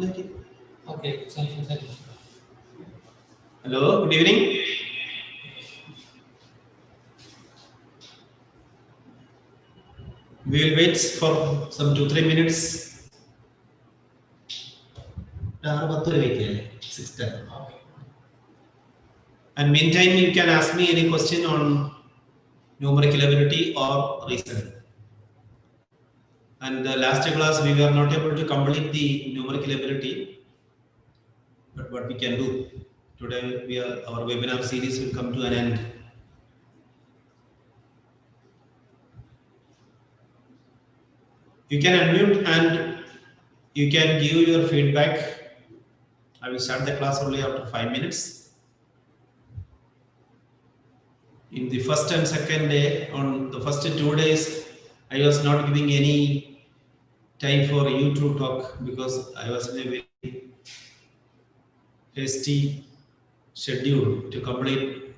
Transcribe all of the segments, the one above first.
Okay. Hello, good evening. We will wait for some 2-3 minutes. 6:10. And meantime, you can ask me any question on numerical ability or reasoning. And the last class we were not able to complete the numerical ability, but what we can do today, our webinar series will come to an end. You can unmute and you can give your feedback. I will start the class only after 5 minutes. In the first and second day, on the first 2 days, I was not giving any time for you to talk because I was in a very hasty schedule to complete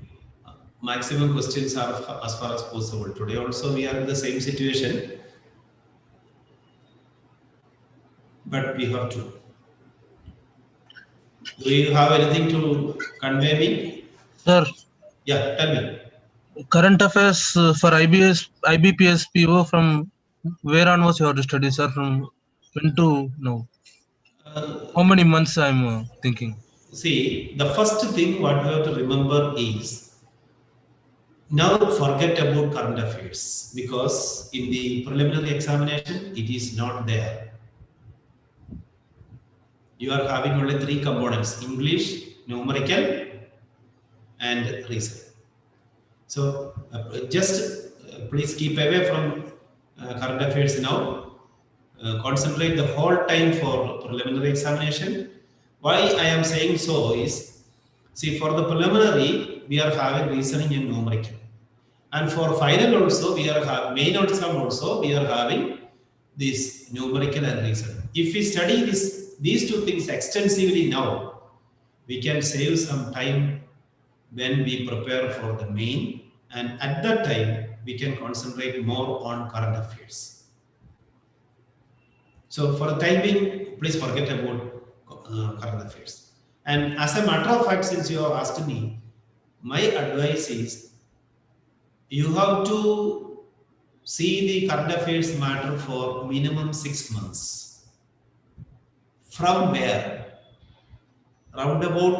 maximum questions as far as possible. Today also we are in the same situation, but we have to. Do you have anything to convey me? Sir, Yeah, tell me. current affairs for IBPS PO from where onwards you have to study, sir? From when to now? How many months I'm thinking? See, the first thing what you have to remember is now forget about current affairs because in the preliminary examination it is not there. You are having only 3 components: English, numerical, and reasoning. So just please keep away from current affairs now. Concentrate the whole time for preliminary examination. Why I am saying so is, see, for the preliminary we are having reasoning and numerical, and for final also we are having main exam also we are having this numerical and reasoning. If we study these two things extensively now, we can save some time when we prepare for the main, and at that time we can concentrate more on current affairs. So for the time being, please forget about current affairs. And as a matter of fact, since you have asked me, my advice is you have to see the current affairs matter for minimum 6 months. From where? Round about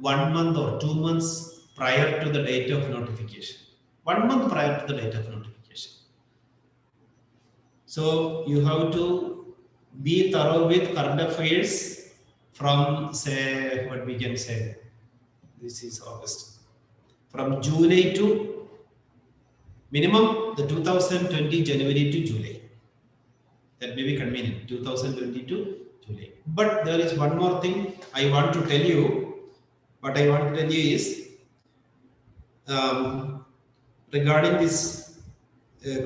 1 month or 2 months prior to the date of notification. 1 month prior to the date of notification. So you have to be thorough with current affairs from, say, what we can say, this is August, from July to minimum the 2020 January to July. That may be convenient, 2020 to July. But there is one more thing I want to tell you. What I want to tell you is regarding this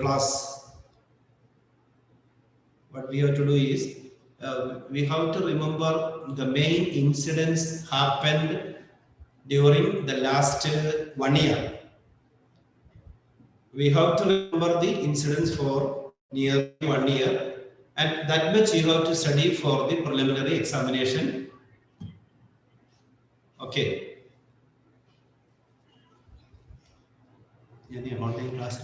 class, what we have to do is we have to remember the main incidents happened during the last 1 year. We have to remember the incidents for nearly 1 year, and that much you have to study for the preliminary examination. Okay. Online class.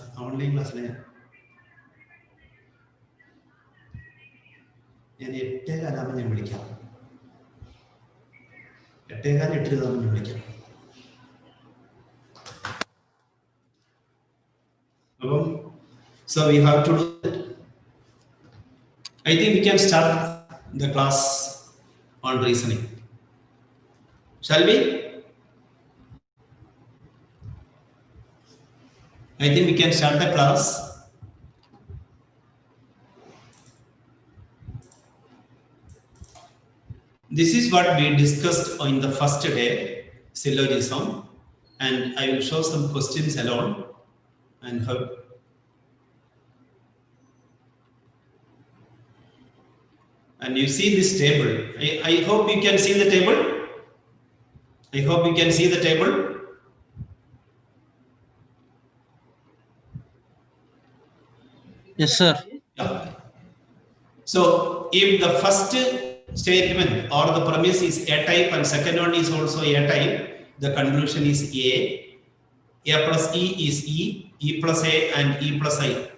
ഞാൻ 8:15 ഞാൻ വിളിക്കാം. 8:15 ഞാൻ വിളിക്കാം. So we have to do it. I think we can start the class on reasoning. Shall we? I think we can start the class. This is what we discussed in the first day, syllogism, and I will show some questions alone and hope. And you see this table. I hope you can see the table. I hope you can see the table. Yes, sir. Yeah. So if the first statement or the premise is A type and second one is also A type, the conclusion is A plus E is E plus A and E plus I.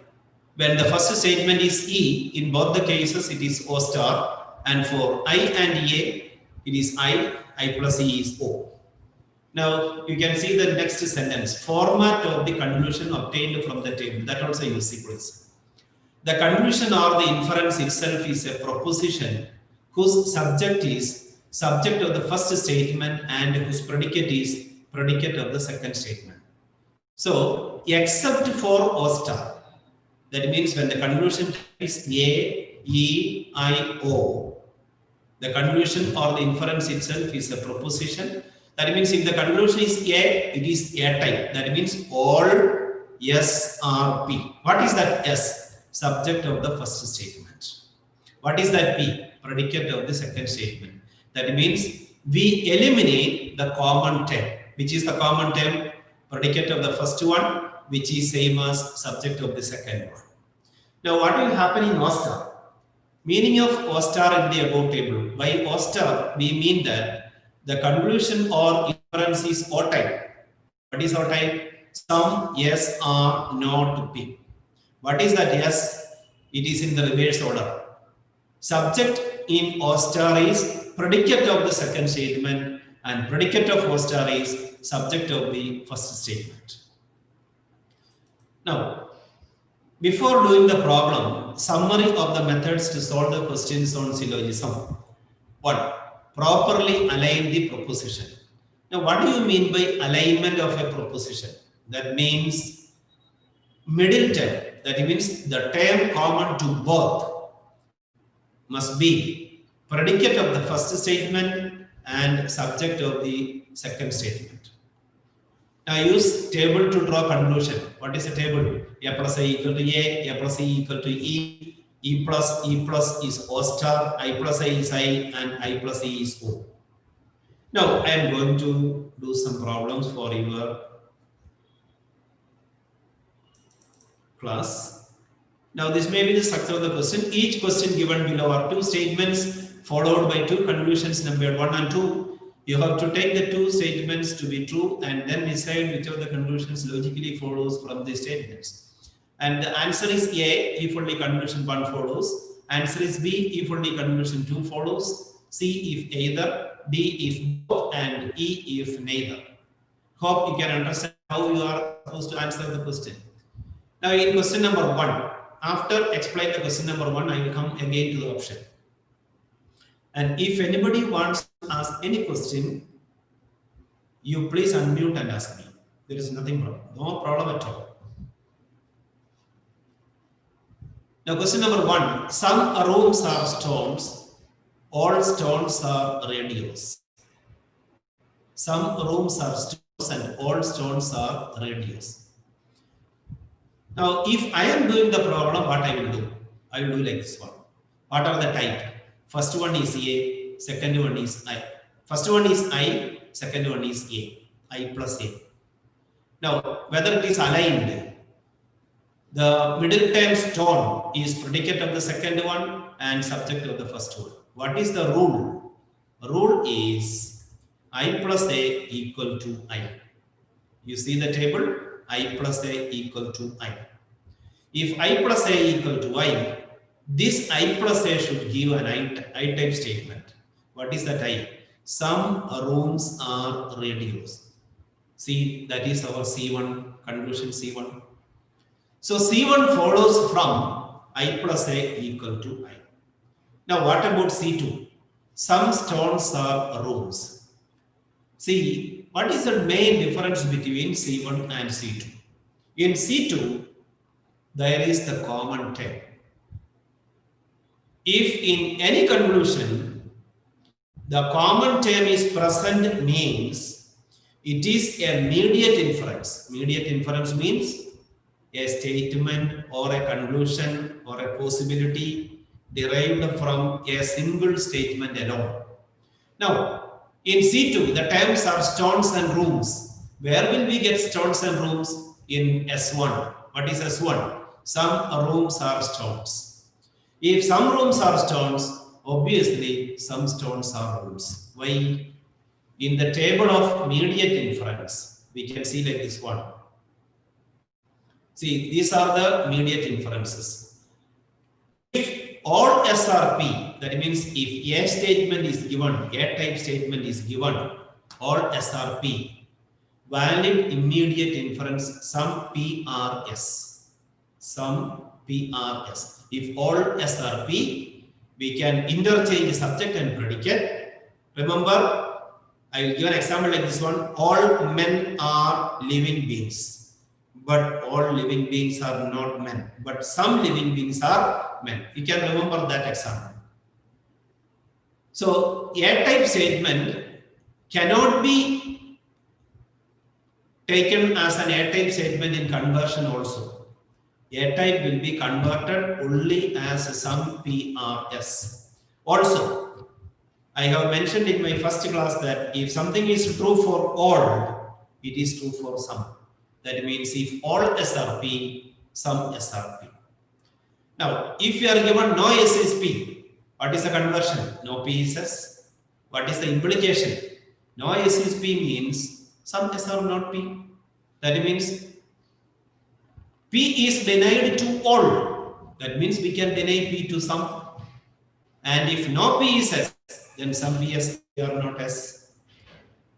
When the first statement is E, in both the cases it is O star, and for I and A, it is I plus E is O. Now you can see the next sentence, format of the conclusion obtained from the table, that also you see please. The conclusion or the inference itself is a proposition whose subject is subject of the first statement and whose predicate is predicate of the second statement. So, except for O star, that means when the conclusion is A, E, I, O, the conclusion or the inference itself is a proposition. That means if the conclusion is A, it is A type. That means all S are P. What is that S? Subject of the first statement. What is that P? Predicate of the second statement. That means we eliminate the common term. Which is the common term? Predicate of the first one, which is same as subject of the second one. Now what will happen in O star? Meaning of O star in the above table. By O star, we mean that the conclusion or inference is O type. What is O type? Some yes or not P. What is that yes? It is in the reverse order. Subject in O star is predicate of the second statement and predicate of O star is subject of the first statement. Now, before doing the problem, summary of the methods to solve the questions on syllogism. 1. Properly align the proposition. Now, what do you mean by alignment of a proposition? That means middle term. That means the term common to both must be predicate of the first statement and subject of the second statement. Now use table to draw conclusion. What is a table? A plus A equal to A plus E equal to E, E plus is O star, I plus I is I, and I plus E is O. Now I am going to do some problems for your class. Now this may be the structure of the question. Each question given below are two statements followed by two conclusions numbered 1 and 2. You have to take the two statements to be true and then decide which of the conclusions logically follows from the statements. And the answer is A if only conclusion 1 follows. Answer is B if only conclusion 2 follows. C if either, D if both, and E if neither. Hope you can understand how you are supposed to answer the question. Now in question number 1, after explain the question number 1, I will come again to the option. And if anybody wants to ask any question, you please unmute and ask me. There is nothing wrong, no problem at all. Now question number 1, some rooms are stones, all stones are radios. Some rooms are stones and all stones are radios. Now if I am doing the problem, what I will do? I will do like this one. What are the type? First one is A, second one is I. First one is I, second one is A, I plus A. Now, whether it is aligned, the middle term stone is predicate of the second one and subject of the first one. What is the rule? Rule is I plus A equal to I. You see the table? I plus A equal to I. If I plus A equal to I, this I plus A should give an I type statement. What is that I? Some rooms are radios. See, that is our C1, conclusion C1. So C1 follows from I plus A equal to I. Now what about C2? Some stones are rooms. See, what is the main difference between C1 and C2? In C2, there is the common term. If in any conclusion, The common term is present means it is a mediate inference. Mediate inference means a statement or a conclusion or a possibility derived from a single statement alone. Now, in C2, the terms are stones and rooms. Where will we get stones and rooms? In S1. What is S1? Some rooms are stones. If some rooms are stones, obviously some stones are rooms. Why? In the table of mediate inference, we can see like this one. See, these are the mediate inferences. If all S are P, that means if A statement is given, A type statement is given, all S are P, valid immediate inference, some P are S. Some P are S. If all S are P, we can interchange subject and predicate. Remember, I will give an example like this one. All men are living beings, but all living beings are not men. But some living beings are men. You can remember that example. So, A-type statement cannot be taken as an A-type statement in conversion also. A-type will be converted only as some PRS. Also, I have mentioned in my first class that if something is true for all, it is true for some. That means if all SRP, some SRP. Now, if you are given no S is P, what is the conversion? No P is S. What is the implication? No S is P means some S are not P. That means P is denied to all. That means we can deny P to some. And if no P is S, then some PS are not S.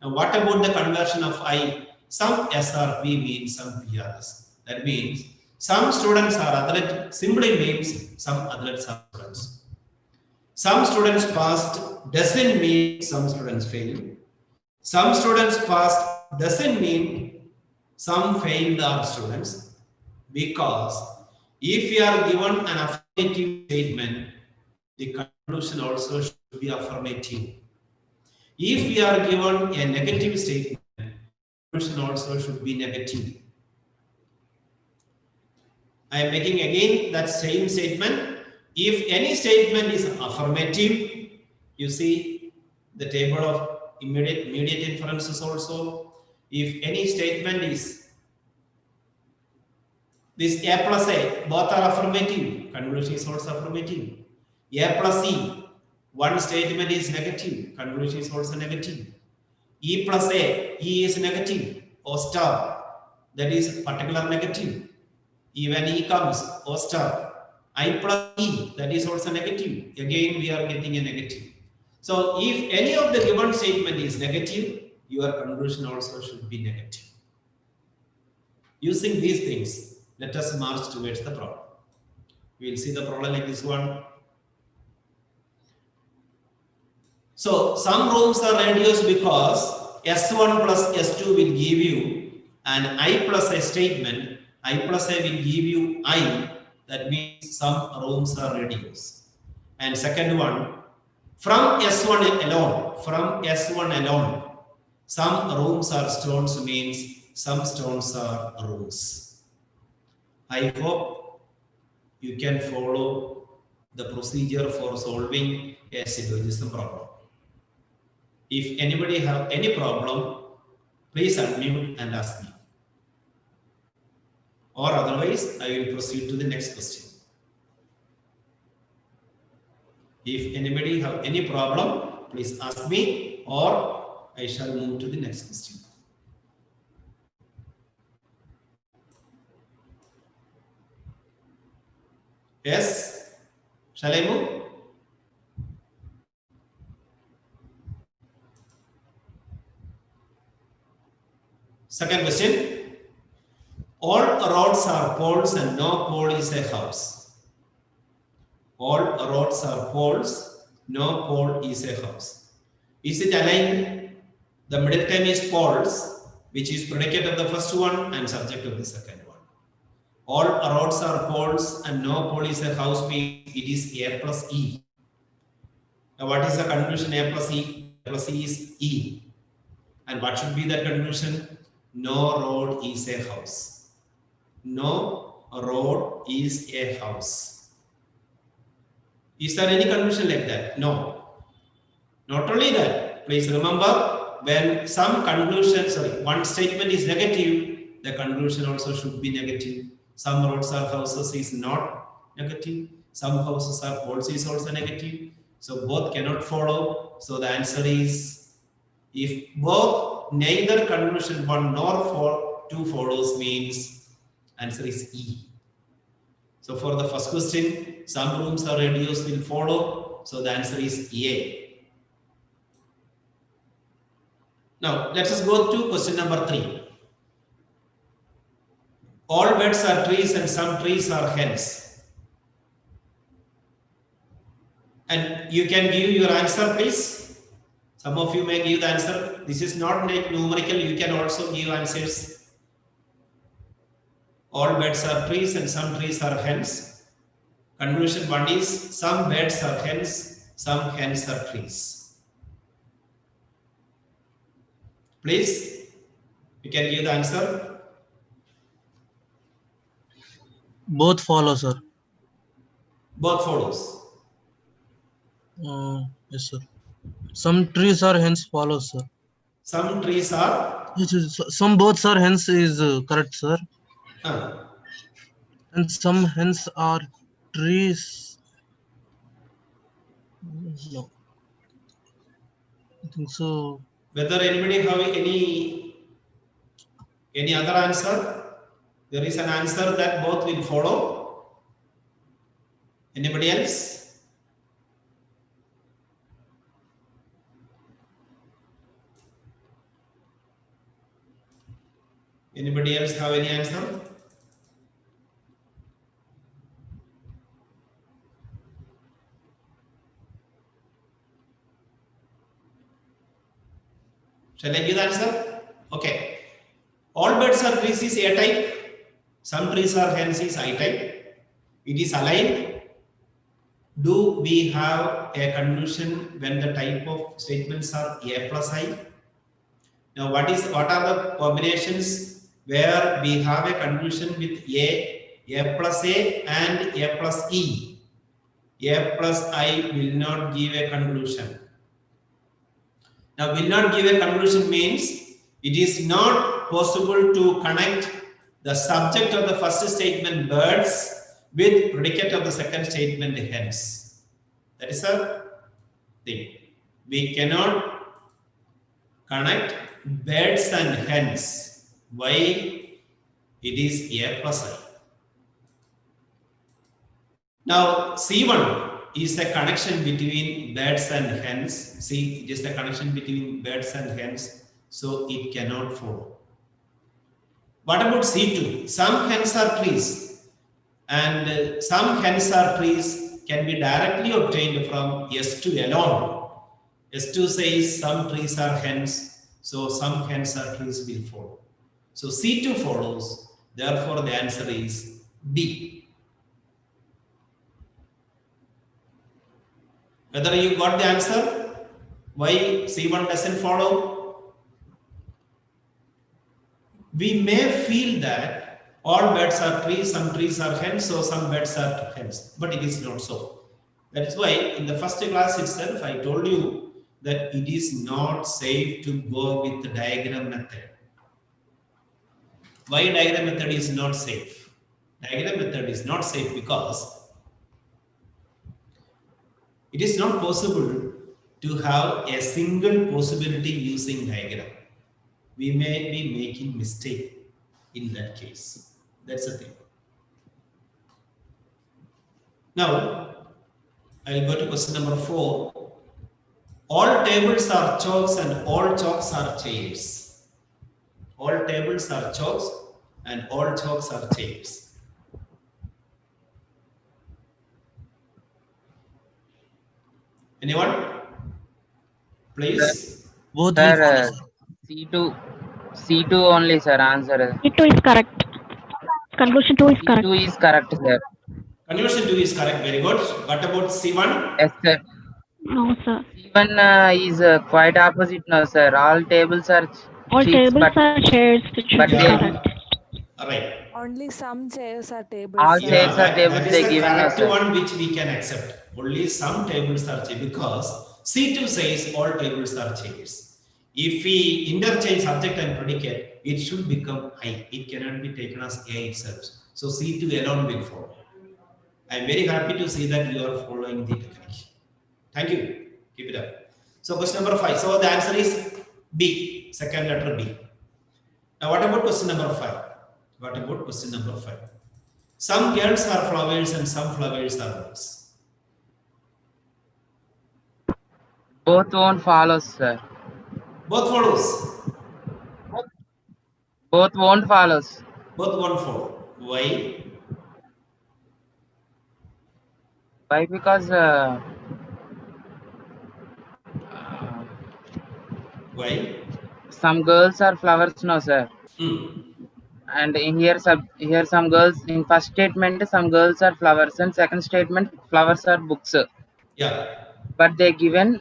Now, what about the conversion of I? Some SRP means some PRS. That means some students are athletes, simply means some athletes are students. Some students passed doesn't mean some students failed. Some students passed doesn't mean some failed are students. Because if you are given an affirmative statement, the conclusion also should be affirmative. If we are given a negative statement, conclusion also should be negative. I am making again that same statement. If any statement is affirmative, you see the table of immediate inferences also. If any statement is this A plus A, both are affirmative, conclusion is also affirmative. A plus E, one statement is negative, conclusion is also negative. E plus A, E is negative, O star, that is particular negative. Even E comes, O star. I plus E, that is also negative. Again, we are getting a negative. So, if any of the given statement is negative, your conclusion also should be negative. Using these things, let us march towards the problem. We will see the problem like this one. So, some rooms are reduced because S1 plus S2 will give you an I plus A statement. I plus A will give you I. That means some rooms are reduced. And second one, from S1 alone, some rooms are stones means some stones are rooms. I hope you can follow the procedure for solving a syllogism problem. If anybody have any problem, please unmute and ask me. Or otherwise, I will proceed to the next question. If anybody have any problem, please ask me, or I shall move to the next question. Yes? Shall I move? Second question. All roads are poles and no pole is a house. All roads are poles, no pole is a house. Is it aligned? The middle term is poles, which is predicate of the first one and subject of the second one. All roads are poles and no pole is a house means it is A plus E. Now, what is the conclusion? A plus E? A plus E is E. And what should be that conclusion? No road is a house. No road is a house. Is there any conclusion like that? No. Not only that, please remember, when some conclusion, one statement is negative, the conclusion also should be negative. Some roads or houses is not negative. Some houses or poles is also negative. So both cannot follow. So the answer is, if both neither conclusion one nor two follows, means answer is E. So for the first question, some rooms or radios will follow. So the answer is A. Now let us go to question number 3. All beds are trees and some trees are hens. And you can give your answer, please. Some of you may give the answer. This is not like numerical. You can also give answers. All beds are trees and some trees are hens. Conclusion 1 is some beds are hens, some hens are trees. Please, you can give the answer. Both follow, sir. Both follows. Yes, sir. Some trees are hence follow, sir. Some trees are. Some both are hence is correct, sir. And some hence are trees. No, I think so. Whether anybody have any other answer? There is an answer that both will follow. Anybody else? Anybody else have any answer? Shall I give the answer? Okay. All birds are trees is A type. Some trees are hens is I type. It is aligned. Do we have a conclusion when the type of statements are A plus I? Now, what are the combinations where we have a conclusion with A plus A, and A plus E? A plus I will not give a conclusion. Now, will not give a conclusion means it is not possible to connect the subject of the first statement birds with predicate of the second statement hens. That is a thing. We cannot connect birds and hens. Why? It is A plus I. Now, C1 is a connection between birds and hens. See, it is the connection between birds and hens, so it cannot follow. What about C2? Some hens are trees, and some hens are trees can be directly obtained from S2 alone. S2 says some trees are hens, so some hens are trees will follow. So C2 follows, therefore the answer is B. Whether you got the answer, why C1 doesn't follow? We may feel that all birds are trees, some trees are hens, so some birds are hens, but it is not so. That is why in the first class itself, I told you that it is not safe to go with the diagram method. Why diagram method is not safe? Diagram method is not safe because it is not possible to have a single possibility using diagram. We may be making mistake in that case. That's the thing. Now, I will go to question number 4. All tables are chalks and all chalks are chairs. All tables are chalks and all chalks are chairs. Anyone? Please. Both Sir, C2 only, sir. Answer. C2 is correct. Conclusion 2 is correct. C2 is correct, sir. Conclusion 2 is correct. Very good. What about C1? Yes, sir. No, sir. Even is quite opposite now, sir. All tables are All sheets, tables are chairs, it should but be they correct. Right. Only some chairs are tables, all sir. chairs are That tables is they the given now, correct sir. one which we can accept. Only some tables are chairs because C2 says all tables are chairs. If we interchange subject and predicate, it should become I. It cannot be taken as A itself. So C2 alone will follow. I am very happy to see that you are following the technique. Thank you. Keep it up. So question number 5. So the answer is B. Second letter B. Now what about question number 5? What about question number 5? Some girls are flowers and some flowers are birds. Both won't follow, sir. Both follows. Both won't follow. Both won't follow. Why? Why? Because Why? some girls are flowers now, sir. Hmm. And in here some girls in first statement some girls are flowers and second statement flowers are books. Yeah. But they given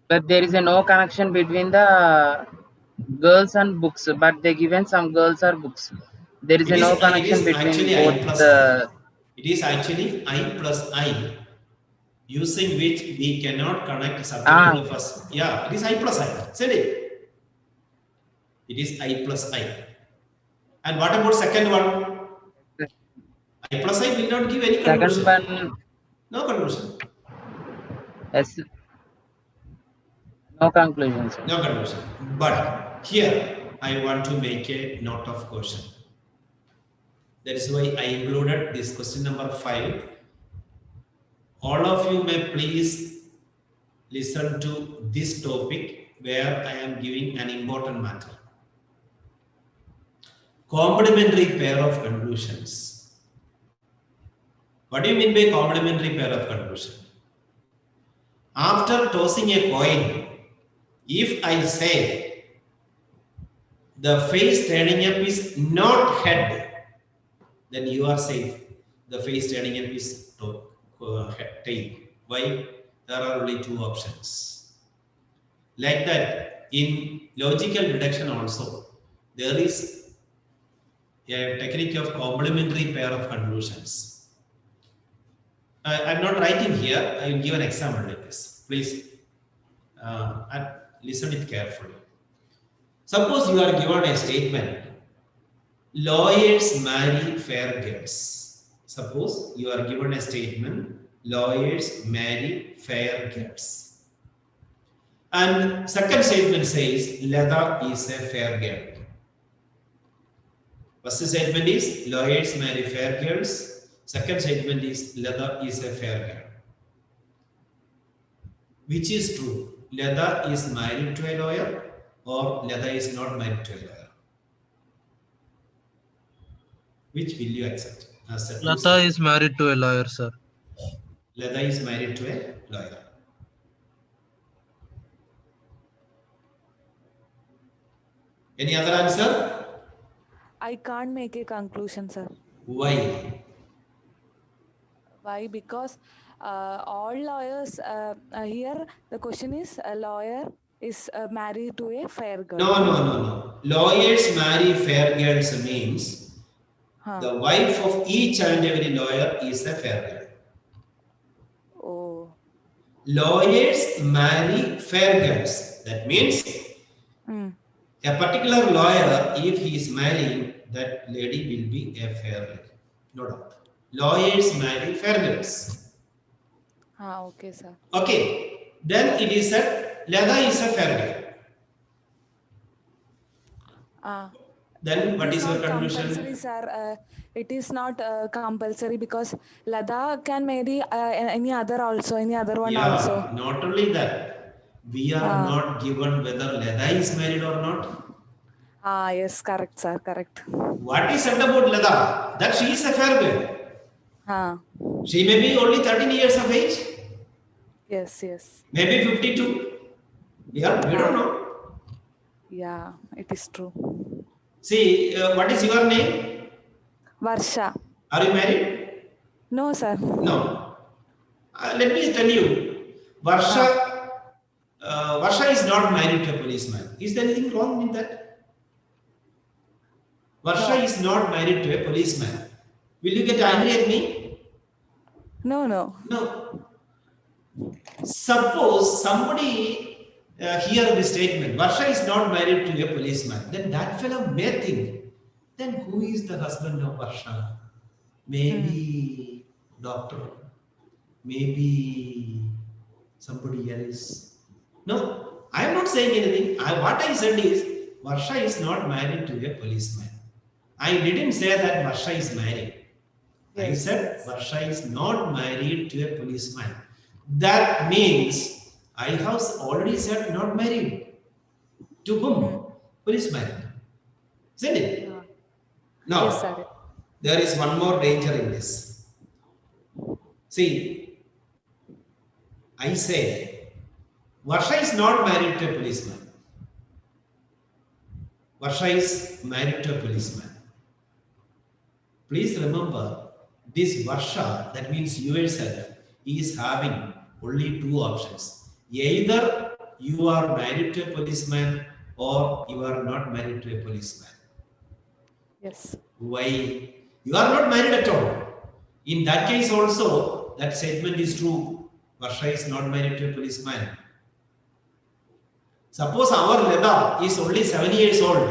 but there is a no connection between the girls and books. But they given some girls are books. There is a no It connection is between actually both I plus I. the. It is actually I plus I, using which we cannot connect subject Ah, to the first. Yeah, it is I plus I. Said it. It is I plus I. And what about second one? I plus I will not give any second conclusion. one, No conclusion. yes, no conclusion, sir. No conclusion. But here I want to make a note of caution. That is why I included this question number 5. All of you may please listen to this topic where I am giving an important matter. Complementary pair of conclusions. What do you mean by complementary pair of conclusion? After tossing a coin, if I say the face turning up is not head, then you are safe. The face turning up is tail. Why? There are only two options. Like that, in logical deduction also, there is a technique of complementary pair of conclusions. I'm not writing here. I will give an example like this. Please and listen it carefully. Suppose you are given a statement, lawyers marry fair girls. Suppose you are given a statement, lawyers marry fair girls. And second statement says, Leda is a fair girl. First statement is, lawyers marry fair girls. Second statement is, Leda is a fair girl. Which is true? Leda is married to a lawyer or Leda is not married to a lawyer? Which will you accept? Lata is married to a lawyer, sir. Leda is married to a lawyer. Any other answer? I can't make a conclusion, sir. Why? Why? Because all lawyers here, the question is a lawyer is married to a fair girl. No. Lawyers marry fair girls means the wife of each and every lawyer is a fair girl. Oh. Lawyers marry fair girls. That means a particular lawyer, if he is marrying, that lady will be a fair lady. No doubt. Lawyers marry fair girls. Okay, sir. Okay. Then it is said, Leda is a fair girl. Then what is your conclusion? Compulsory, sir. It is not compulsory because Lada can marry any other also, any other one also. Not only that, we are not given whether Leda is married or not. Yes, correct, sir, correct. What is said about Leda? That she is a fair girl. She may be only 13 years of age. Yes. Maybe 52. Yeah, we don't know. Yeah, it is true. See, what is your name? Varsha. Are you married? No, sir. No. Let me tell you, Varsha is not married to a policeman. Is there anything wrong in that? Varsha No. is not married to a policeman. Will you get angry at me? No, no. No. Suppose somebody hear this statement, Varsha is not married to a policeman, then that fellow may think, then who is the husband of Varsha? Maybe doctor, maybe somebody else. No, I am not saying anything. What I said is, Varsha is not married to a policeman. I didn't say that Varsha is married. I Yes, said yes. Varsha is not married to a policeman. That means I have already said not married. To whom? Policeman. Isn't it? Yes, Now, sir. there is one more danger in this. See, I say Varsha is not married to a policeman. Varsha is married to a policeman. Please remember, this Varsha, that means yourself, is having only two options. Either you are married to a policeman or you are not married to a policeman. Yes. Why? You are not married at all. In that case also, that statement is true. Varsha is not married to a policeman. Suppose our Leda is only 7 years old.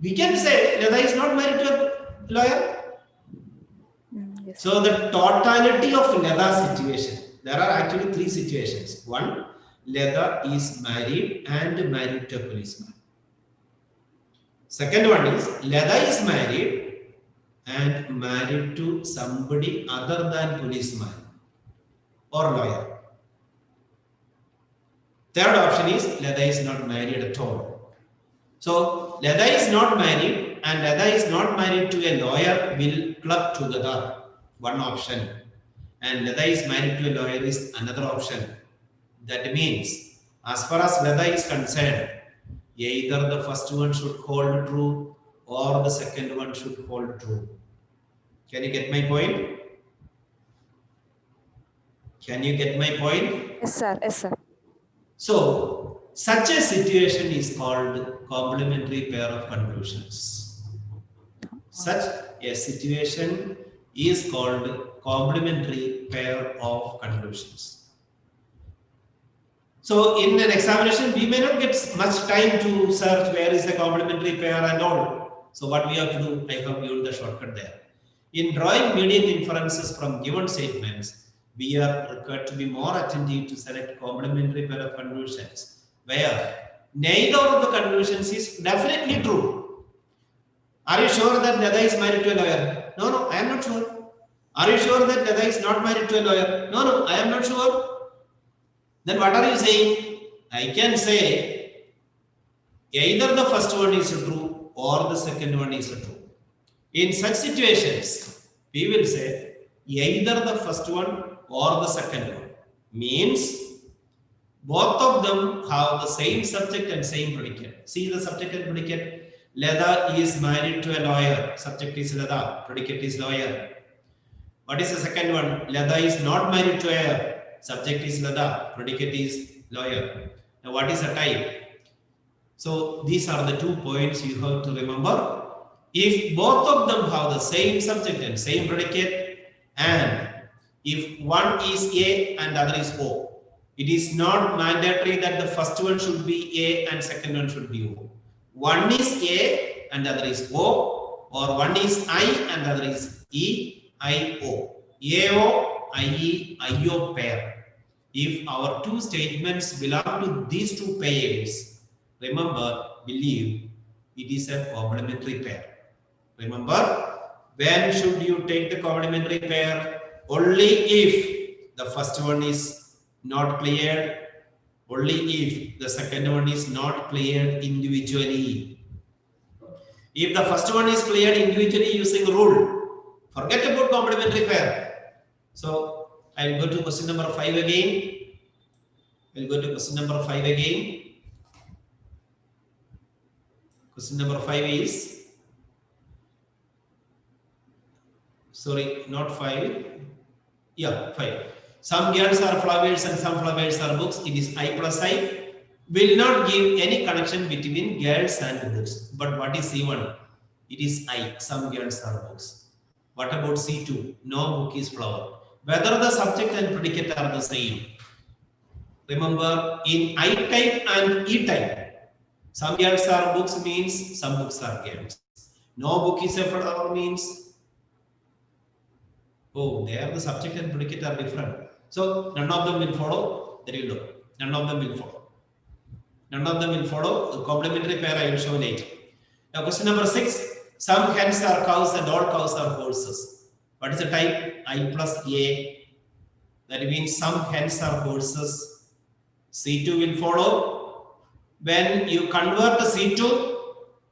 We can say Leda is not married to a lawyer. Yes. So the totality of Leda situation, there are actually three situations. One, Leda is married and married to a policeman. Second one is Leda is married and married to somebody other than policeman or lawyer. Third option is Leda is not married at all. So Leda is not married and Leda is not married to a lawyer will club together. One option. And Leda is married to a lawyer is another option. That means, as far as Leda is concerned, either the first one should hold true or the second one should hold true. Can you get my point? Can you get my point? Yes, sir. Yes, sir. So, such a situation is called complementary pair of conclusions. Such a situation is called complementary pair of conclusions. So in an examination, we may not get much time to search where is the complementary pair and all. So what we have to do, I have given the shortcut there. In drawing median inferences from given statements, we are required to be more attentive to select complementary pair of conclusions, where neither of the conclusions is definitely true. Are you sure that Leda is married to a lawyer? No, I am not sure. Are you sure that Leda is not married to a lawyer? No, I am not sure. Then what are you saying? I can say either the first one is true or the second one is true. In such situations, we will say either the first one or the second one. Means both of them have the same subject and same predicate. See the subject and predicate. Leda is married to a lawyer. Subject is Leda, predicate is lawyer. What is the second one? Leda is not married to a subject is Leda, predicate is lawyer. Now what is the type? So these are the 2 points you have to remember. If both of them have the same subject and same predicate, and if one is A and the other is O, it is not mandatory that the first one should be A and second one should be O. One is A and the other is O, or one is I and the other is E, I, O. AO, IE, IO pair. If our two statements belong to these two pairs, remember, believe it is a complementary pair. Remember, when should you take the complementary pair? Only if the first one is not cleared, only if the second one is not cleared individually. If the first one is cleared individually using rule, forget about complementary pair. So I will go to question number 5 again. We'll go to question number 5 again. Question number 5 is, sorry, not 5. Yeah, 5. Some girls are flowers and some flowers are books. It is I plus I. Will not give any connection between girls and books. But what is C1? It is I. Some girls are books. What about C2? No book is flower. Whether the subject and predicate are the same. Remember, in I type and E type, some girls are books means some books are girls. No book is a flower means, oh, there the subject and predicate are different. So none of them will follow. There you go. None of them will follow. None of them will follow. The complementary pair I will show later. Now question number 6. Some hens are cows and all cows are horses. What is the type? I plus A. That means some hens are horses. C2 will follow. When you convert to C2,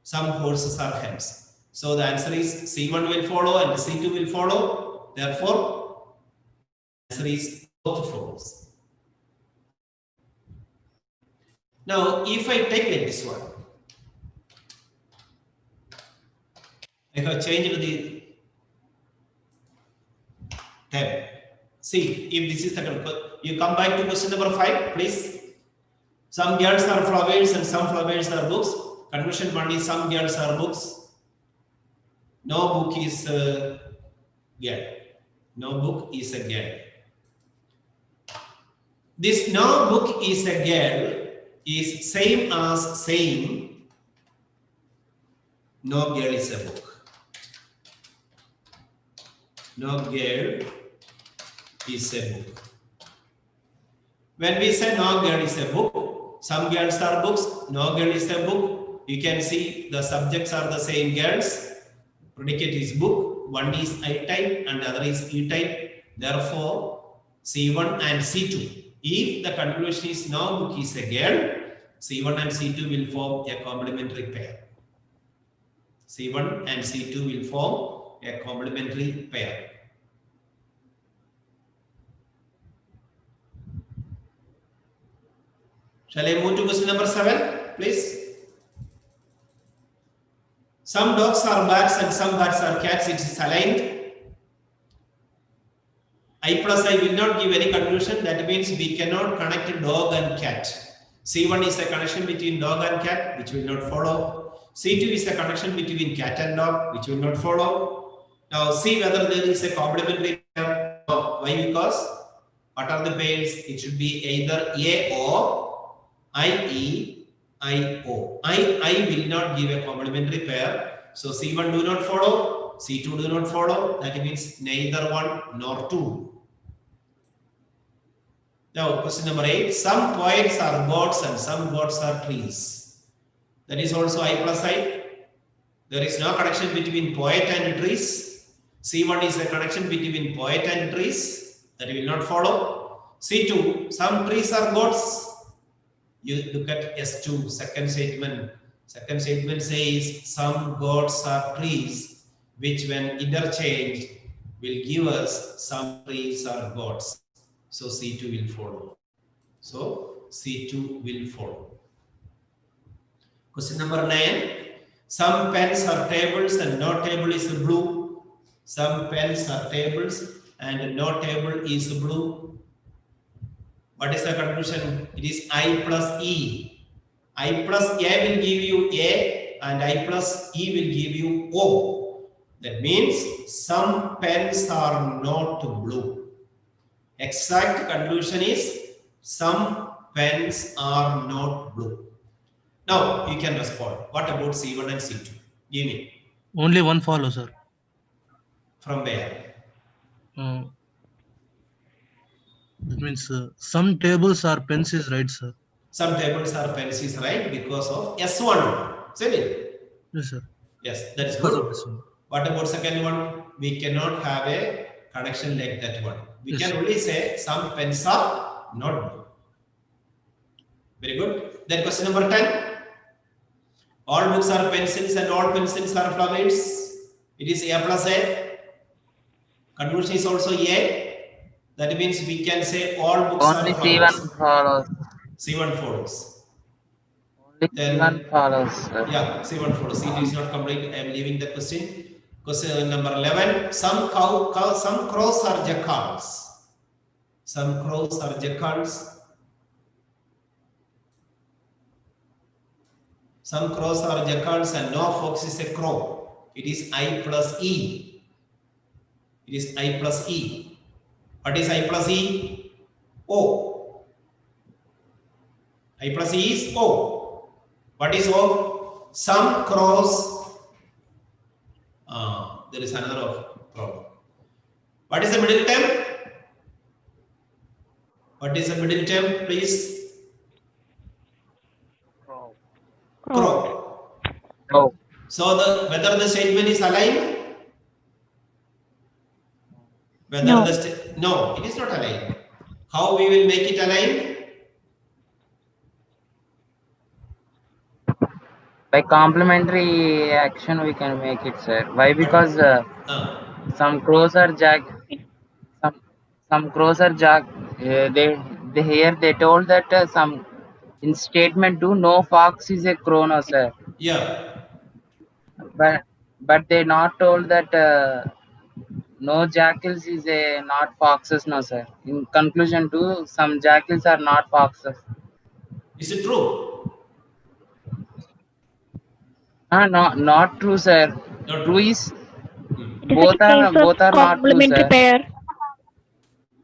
some horses are hens. So the answer is C1 will follow and C2 will follow. Therefore, the answer is both follows. Now, if I take like this one, I have changed the tab. See, if this is the, you come back to question number 5, please. Some girls are flowers and some flowers are books. Conversion 1 is some girls are books. No book is a girl. No book is a girl. This no book is a girl is same as saying no girl is a book. No girl is a book. When we say no girl is a book, some girls are books, no girl is a book. You can see the subjects are the same girls. Predicate is book. One is I type and the other is E type. Therefore, C1 and C2. If the conclusion is no book is a girl, C1 and C2 will form a complementary pair. C1 and C2 will form a complementary pair. Shall I move to question number 7, please? Some dogs are bats and some bats are cats. It is aligned. I plus I will not give any conclusion. That means we cannot connect dog and cat. C1 is a connection between dog and cat, which will not follow. C2 is a connection between cat and dog, which will not follow. Now see whether there is a complementary pair. No. Why? Because what are the pairs? It should be either A or IE, IO. I will not give a complementary pair. So C1 do not follow, C2 do not follow. That means neither one nor two. Now, question number 8. Some poets are gods and some gods are trees. That is also I plus I. There is no connection between poet and trees. C1 is a connection between poet and trees. That will not follow. C2, some trees are gods. You look at S2, second statement. Second statement says some gods are trees, which when interchanged will give us some trees are gods. So C2 will follow. So C2 will follow. Question number 9. Some pens are tables and no table is blue. Some pens are tables and no table is blue. What is the conclusion? It is I plus E. I plus A will give you A and I plus E will give you O. That means some pens are not blue. Exact conclusion is some pens are not blue. Now you can respond. What about C1 and C2? Give me. Only one follow, sir. From where? That means some tables are pens is right, sir. Some tables are pens is right because of S1. Say it. Yes, sir. Yes, that's Because good. of this one. What about second one? We cannot have a connection like that one. We Yes, can sir. only say some pens are not blue. Very good. Then question number 10. All books are pencils and all pencils are flowers. It is A plus A. Conclusion is also A. That means we can say all books Only are flowers. C1 follows. C1 follows. Only Then, C1 follows. yeah, C1 follows. C2 is not complete. I am leaving the question. Question number 11. Some crows are jackals. Some crows are jackals. Some crows are jackals and no fox is a crow. It is I plus E. It is I plus E. What is I plus E? O. I plus E is O. What is O? Some crows. There is another problem. What is the middle term? What is the middle term, please? Crow. Crow. Oh, So whether the statement is aligned? Whether No. no, it is not aligned. How we will make it aligned? by complementary action we can make it, sir. Why? Because some crows are some crows are they here they told that some in statement 2 no fox is a crow, no, sir. Yeah. But they not told that no jackals is a not foxes, no, sir. In conclusion 2 some jackals are not foxes. Is it true? Not true, sir. Not True true. is It is a case of both are not true, complementary sir. pair.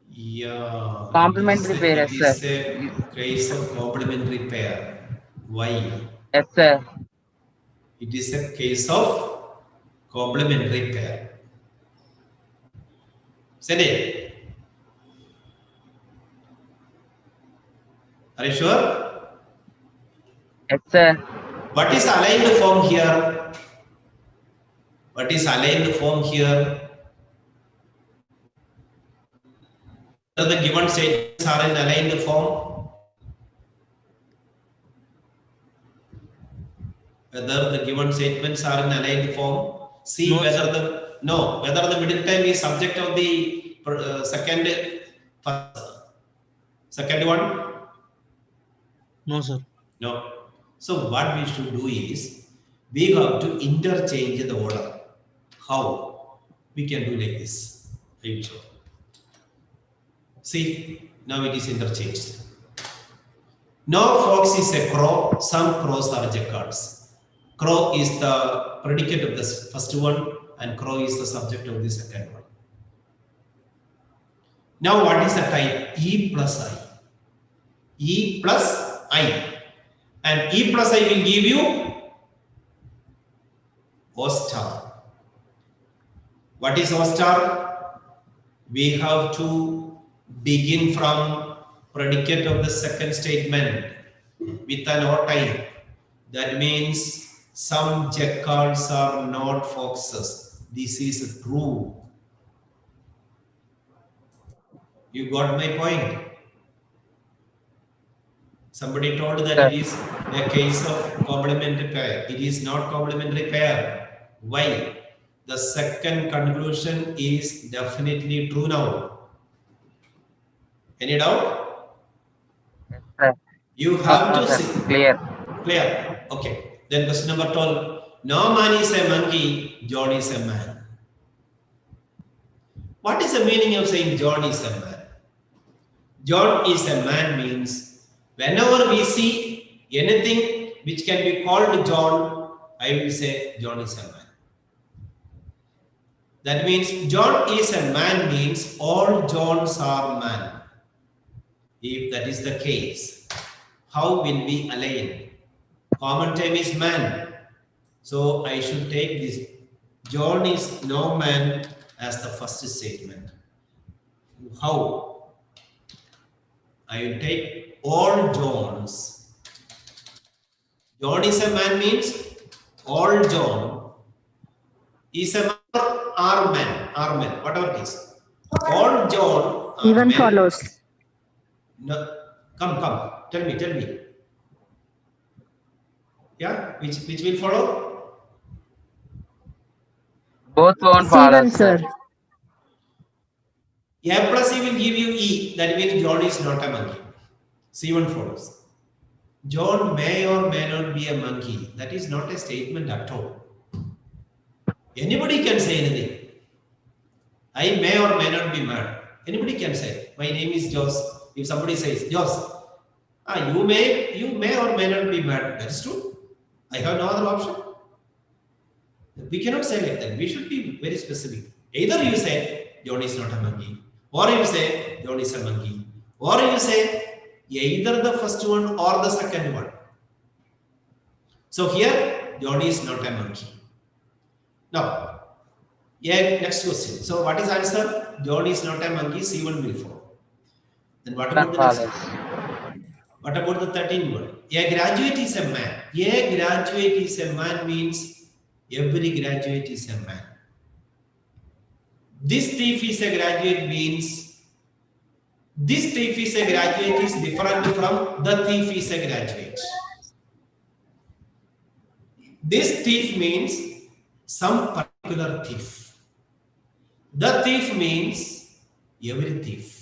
Yeah. Complementary pair, It yes, sir. is a case of complementary pair. Why? Yes, sir. It is a case of complementary pair. Send Are you sure? Yes, sir. What is aligned form here? What is aligned form here? Whether the given statements are in aligned form? Whether the given statements are in aligned form? See No, whether whether the middle term is subject of the second one. no, sir. No. So what we should do is we have to interchange the order. How? We can do like this. I will show. See, now it is interchanged. No fox is a crow, some crows are jackals. Crow is the predicate of the first one and crow is the subject of the second one. Now what is the type? E plus I. E plus I. And E plus I will give you O star. What is O star? We have to begin from predicate of the second statement with an O type. That means some jackals are not foxes. This is true. You got my point? Somebody told that it is a case of complementary pair. It is not complementary pair. Why? The second conclusion is definitely true now. Any doubt? Yes, sir. You have No, to sir. see. Clear. Clear? Okay. Then question number 12. No man is a monkey, John is a man. What is the meaning of saying John is a man? John is a man means whenever we see anything which can be called John, I will say John is a man. That means John is a man means all Johns are man. If that is the case, how will we align? Common term is man. So I should take this. John is no man as the first statement. How? I will take all Johns. John is a man means all John is a man or are men, whatever it is. All John are Even men. follows. No, come, tell me. Yeah, which will follow? Both won't follow, Even, sir. sir. A plus E will give you E. That means John is not a monkey. C1 follows. John may or may not be a monkey. That is not a statement at all. Anybody can say anything. I may or may not be mad. Anybody can say. My name is Jos. If somebody says Jos, you may or may not be mad. That's true. I have no other option. We cannot say like that. We should be very specific. Either you say John is not a monkey, or you say John is a monkey, or you say either the first one or the second one. So here John is not a monkey. Now, next question. So what is answer? John is not a monkey. C1 will follow. Then what about the next? What about the 13th one? A graduate is a man. A graduate is a man means every graduate is a man. This thief is a graduate means this thief is a graduate is different from the thief is a graduate. This thief means some particular thief. The thief means every thief.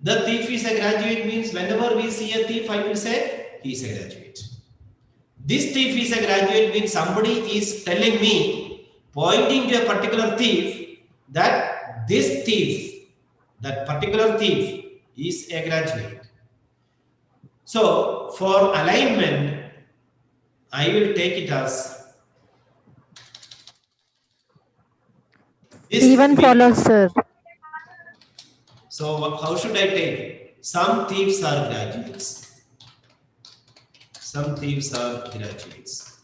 The thief is a graduate means whenever we see a thief, I will say he is a graduate. This thief is a graduate means somebody is telling me, pointing to a particular thief, that this thief, that particular thief is a graduate. So for alignment, I will take it as this. Even follows, sir. So how should I take it? Some thieves are graduates. Some thieves are graduates.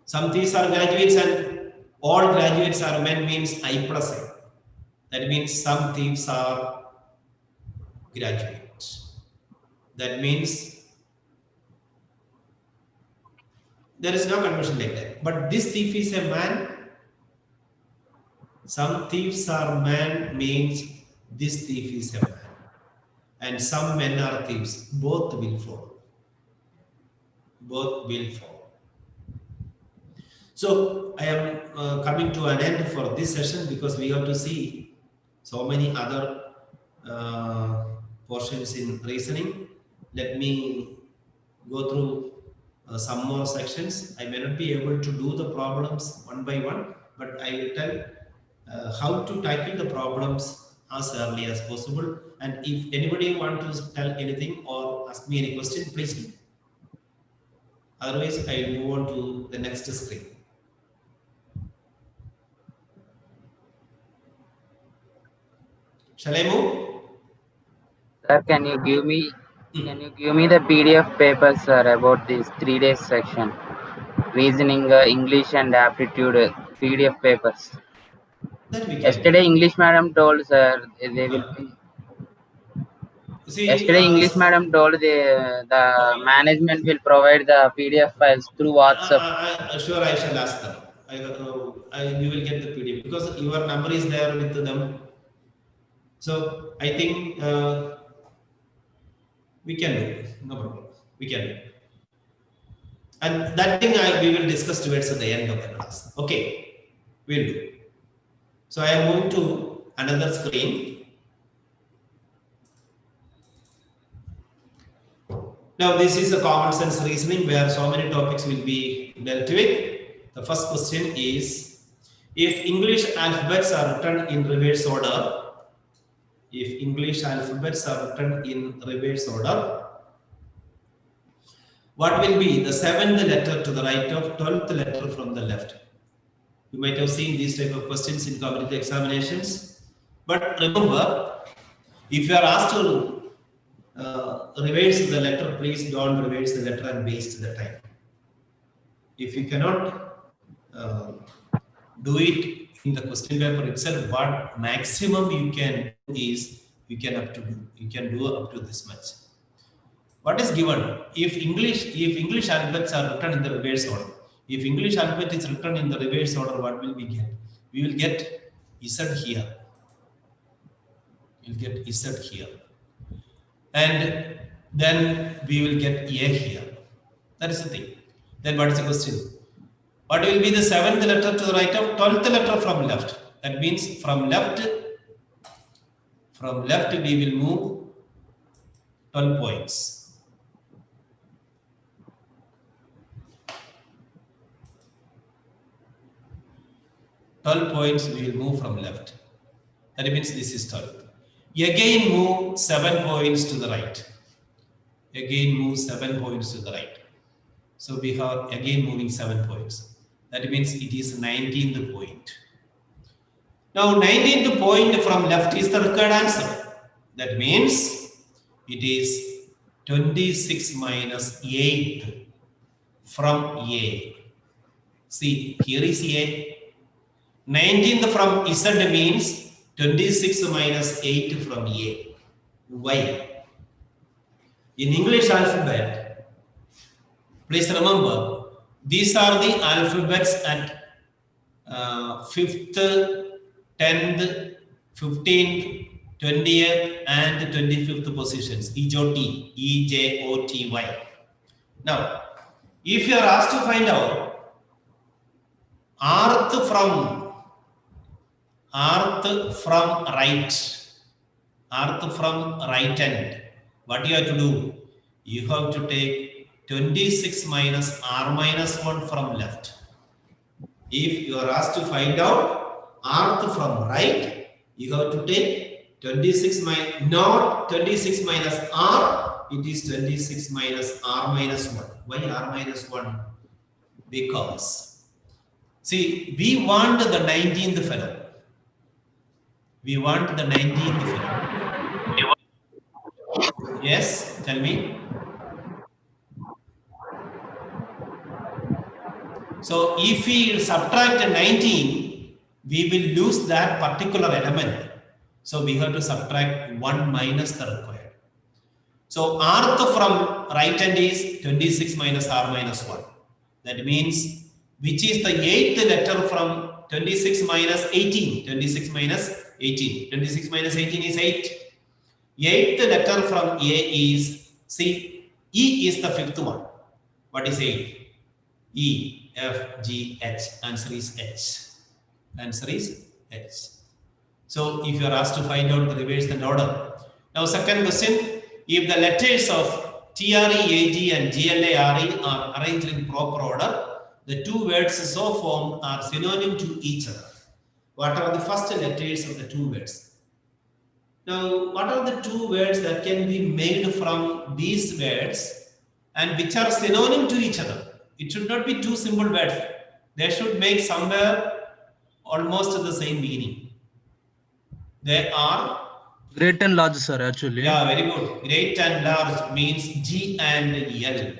Some thieves are graduates and all graduates are men means I plus A. That means some thieves are graduates. That means there is no conversion like that. But this thief is a man. Some thieves are man means this thief is a man. And some men are thieves. Both will fall. Both will fall. So I am coming to an end for this session because we have to see so many other portions in reasoning. Let me go through some more sections. I may not be able to do the problems one by one, but I will tell how to tackle the problems as early as possible. And if anybody wants to tell anything or ask me any question, please do. Otherwise, I will move on to the next screen. Shall I move? Sir, can you give me the PDF papers, sir, about this 3 days section? Reasoning, English and aptitude PDF papers. That we can Yesterday, do. English madam told, sir, they will be. See, Yesterday, English madam told the management will provide the PDF files through WhatsApp. Sure, I shall ask them. You will get the PDF because your number is there with them. So I think we can do. No problem. We can do. And that thing we will discuss towards the end of the class. Okay, we'll do. So I am moving to another screen. Now this is a common sense reasoning where so many topics will be dealt with. The first question is, if English alphabets are written in reverse order, if English alphabets are written in reverse order, what will be the 7th letter to the right of 12th letter from the left? You might have seen these type of questions in competitive examinations. But remember, if you are asked to reverse the letter, please don't reverse the letter and waste the time. If you cannot do it in the question paper itself, what maximum you can do is you can do up to this much. What is given? If English alphabets are written in the reverse order, if English alphabet is written in the reverse order, what will we get? We will get Z here. We'll get Z here. And then we will get A here. That is the thing. Then what is the question? What will be the 7th letter to the right of 12th letter from left? That means from left we will move 12 points. 12 points we will move from left. That means this is 12. Again move 7 points to the right. Again move 7 points to the right. So we have again moving 7 points. That means it is 19th point. Now 19th point from left is the required answer. That means it is 26 minus 8 from A. See, here is A. 19th from Z means 26 minus 8 from A. Why? In English alphabet, please remember, these are the alphabets at 5th, 10th, 15th, 20th, and 25th positions. E-J-O-T, E-J-O-T-Y. Now, if you are asked to find out Arth from right end, what you have to do? You have to take 26 minus R minus 1 from left. If you are asked to find out Arth from right, you have to take 26 minus, not 26 minus R, it is 26 minus R minus 1. Why R minus 1? Because, see, we want the 19th fellow. We want the 19th fellow. Yes, tell me. So if we subtract 19, we will lose that particular element. So we have to subtract 1 minus the required. So Rth from right hand is 26 minus R minus 1. That means, which is the 8th letter from 26 minus 18. 26 minus 18. 26 minus 18 is 8. 8th letter from A is, see, E is the 5th one. What is 8? E, F, G, H. Answer is H. Answer is H. So if you are asked to find out the reverse and order. Now second question, if the letters of TREAG and GLARE are arranged in proper order, the two words so formed are synonym to each other. What are the first letters of the two words? Now, what are the two words that can be made from these words and which are synonym to each other? It should not be two simple words. They should make somewhere almost the same meaning. They are Great and large, sir, actually. Yeah, very good. Great and large means G and L.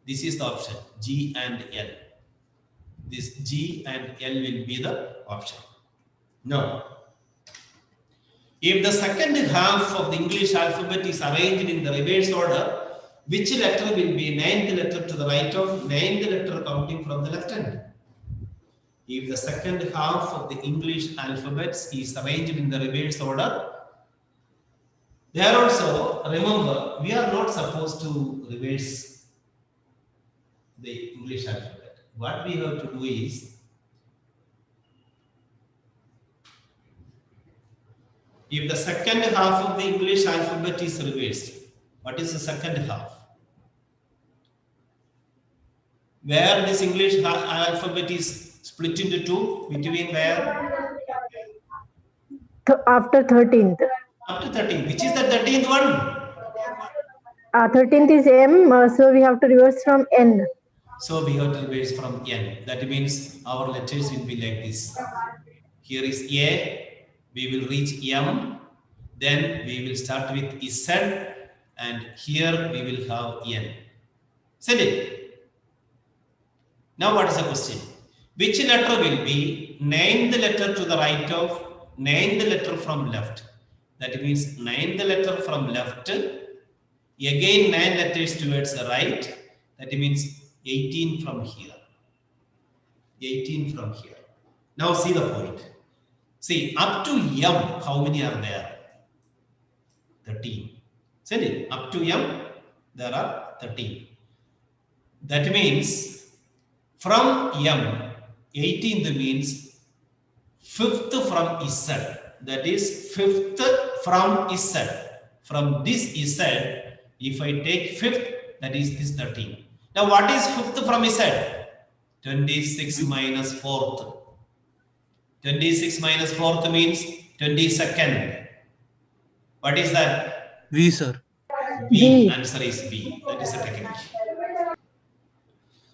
This is the option, G and L. This G and L will be the option. Now, if the second half of the English alphabet is arranged in the reverse order, which letter will be 9th letter to the right of 9th letter counting from the left hand? If the second half of the English alphabets is arranged in the reverse order, there also, remember, we are not supposed to reverse the English alphabet. What we have to do is, if the second half of the English alphabet is reversed, what is the second half? Where this English alphabet is split into two, between where? After 13th. After 13th. Which is the 13th one? 13th is M, so we have to reverse from N. So we have to reverse from N. That means our letters will be like this. Here is A, we will reach M, then we will start with Z, and here we will have N. Said it. Now what is the question? Which letter will be 9th letter to the right of 9th letter from left? That means 9th letter from left, again 9 letters towards the right, that means 18 from here. 18 from here. Now see the point. See, up to M, how many are there? 13. Said it. Up to M, there are 13. That means from M, 18th means 5th from Z. That is 5th from Z. From this Z, if I take 5th, that is this 13. Now what is 5th from Z? 26 minus 4th. 26 minus 4th means 22nd. What is that? V, sir. B. Answer is B. That is a technique.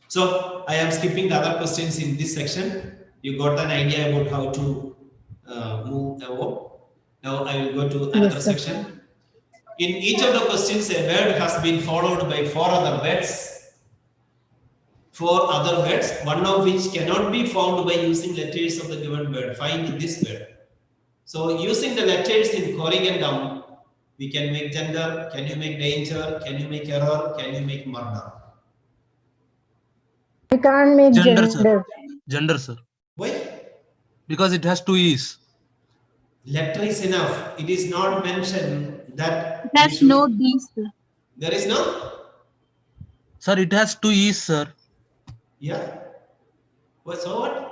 So I am skipping the other questions in this section. You got an idea about how to move a verb. Now I will go to another section. In each of the questions, a word has been followed by four other words, one of which cannot be found by using letters of the given word. Find this word. So using the letters in correct down, we can make gender. Can you make danger? Can you make error? Can you make murder? We can't make Gender, gender. sir. Gender, sir. Why? Because it has two E's. Letter is enough. It is not mentioned that It has no D, sir. there is no. Sir, it has two E's, sir. Yeah. So what?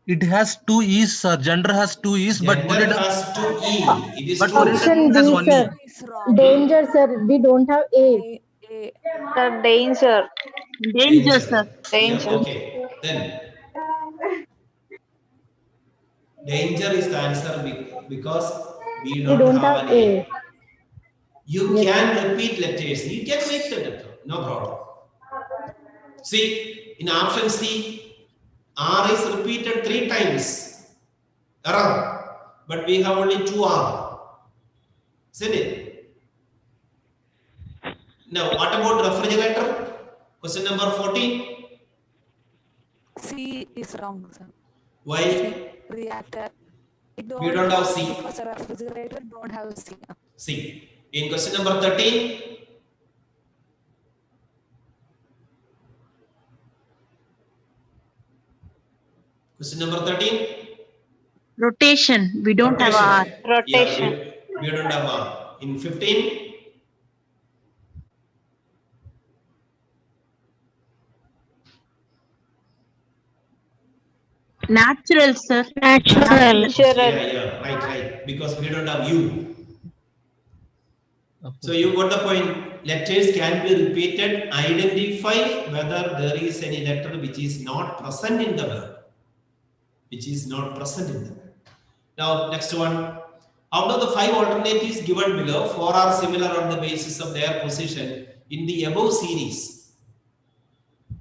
It has two E's, sir. Gender has two E's, but Gender has two E. It is but true. Option has B, one sir. E. Is wrong. Danger, sir. We don't have A. A. Sir, danger. Danger, sir. Yeah, Danger. okay. Then danger is the answer because we don't have an A. You can repeat letters. You can make the letter. No problem. See, in option C, R is repeated 3 times. Error. But we have only 2 R. Isn't it? Now, what about refrigerator? Question number 14. C is wrong, sir. Why? C, reactor. We don't have C. Because a refrigerator don't have C. C. In question number 13. Question number 13. Rotation. We don't have R. Rotation. Yeah, we don't have R. In 15. Natural, sir. Natural. Yeah, right. Because we don't have U. So you got the point. Letters can be repeated. Identify whether there is any letter which is not present in the word. Now, next one. Out of the 5 alternatives given below, 4 are similar on the basis of their position in the above series.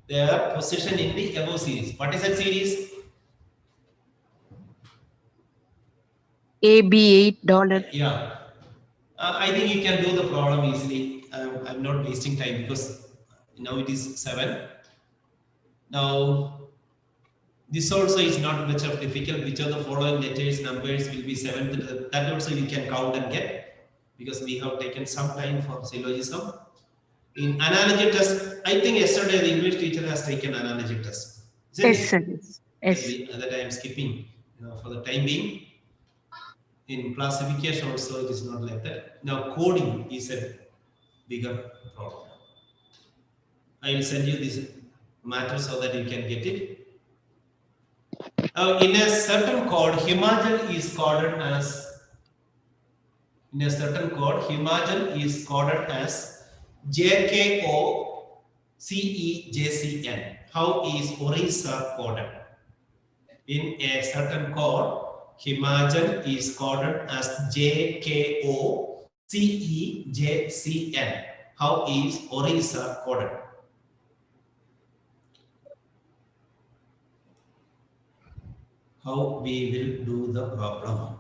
Their position in the above series. What is that series? AB $8. Yeah. I think you can do the problem easily. I'm not wasting time because now it is 7. Now, this also is not much of difficult. Which of the following letters, numbers will be 7th? That also you can count and get because we have taken some time for syllogism. In analogy test, I think yesterday the English teacher has taken analogy test. Yes, sir. Yes. That I am skipping for the time being. In classification also it is not like that. Now coding is a bigger problem. I will send you this matter so that you can get it. In a certain code, Himachal is coded as JKOCEJCN. How is Orissa coded? In a certain code, Himachal is coded as JKOCEJCN. How is Orissa coded? How we will do the problem?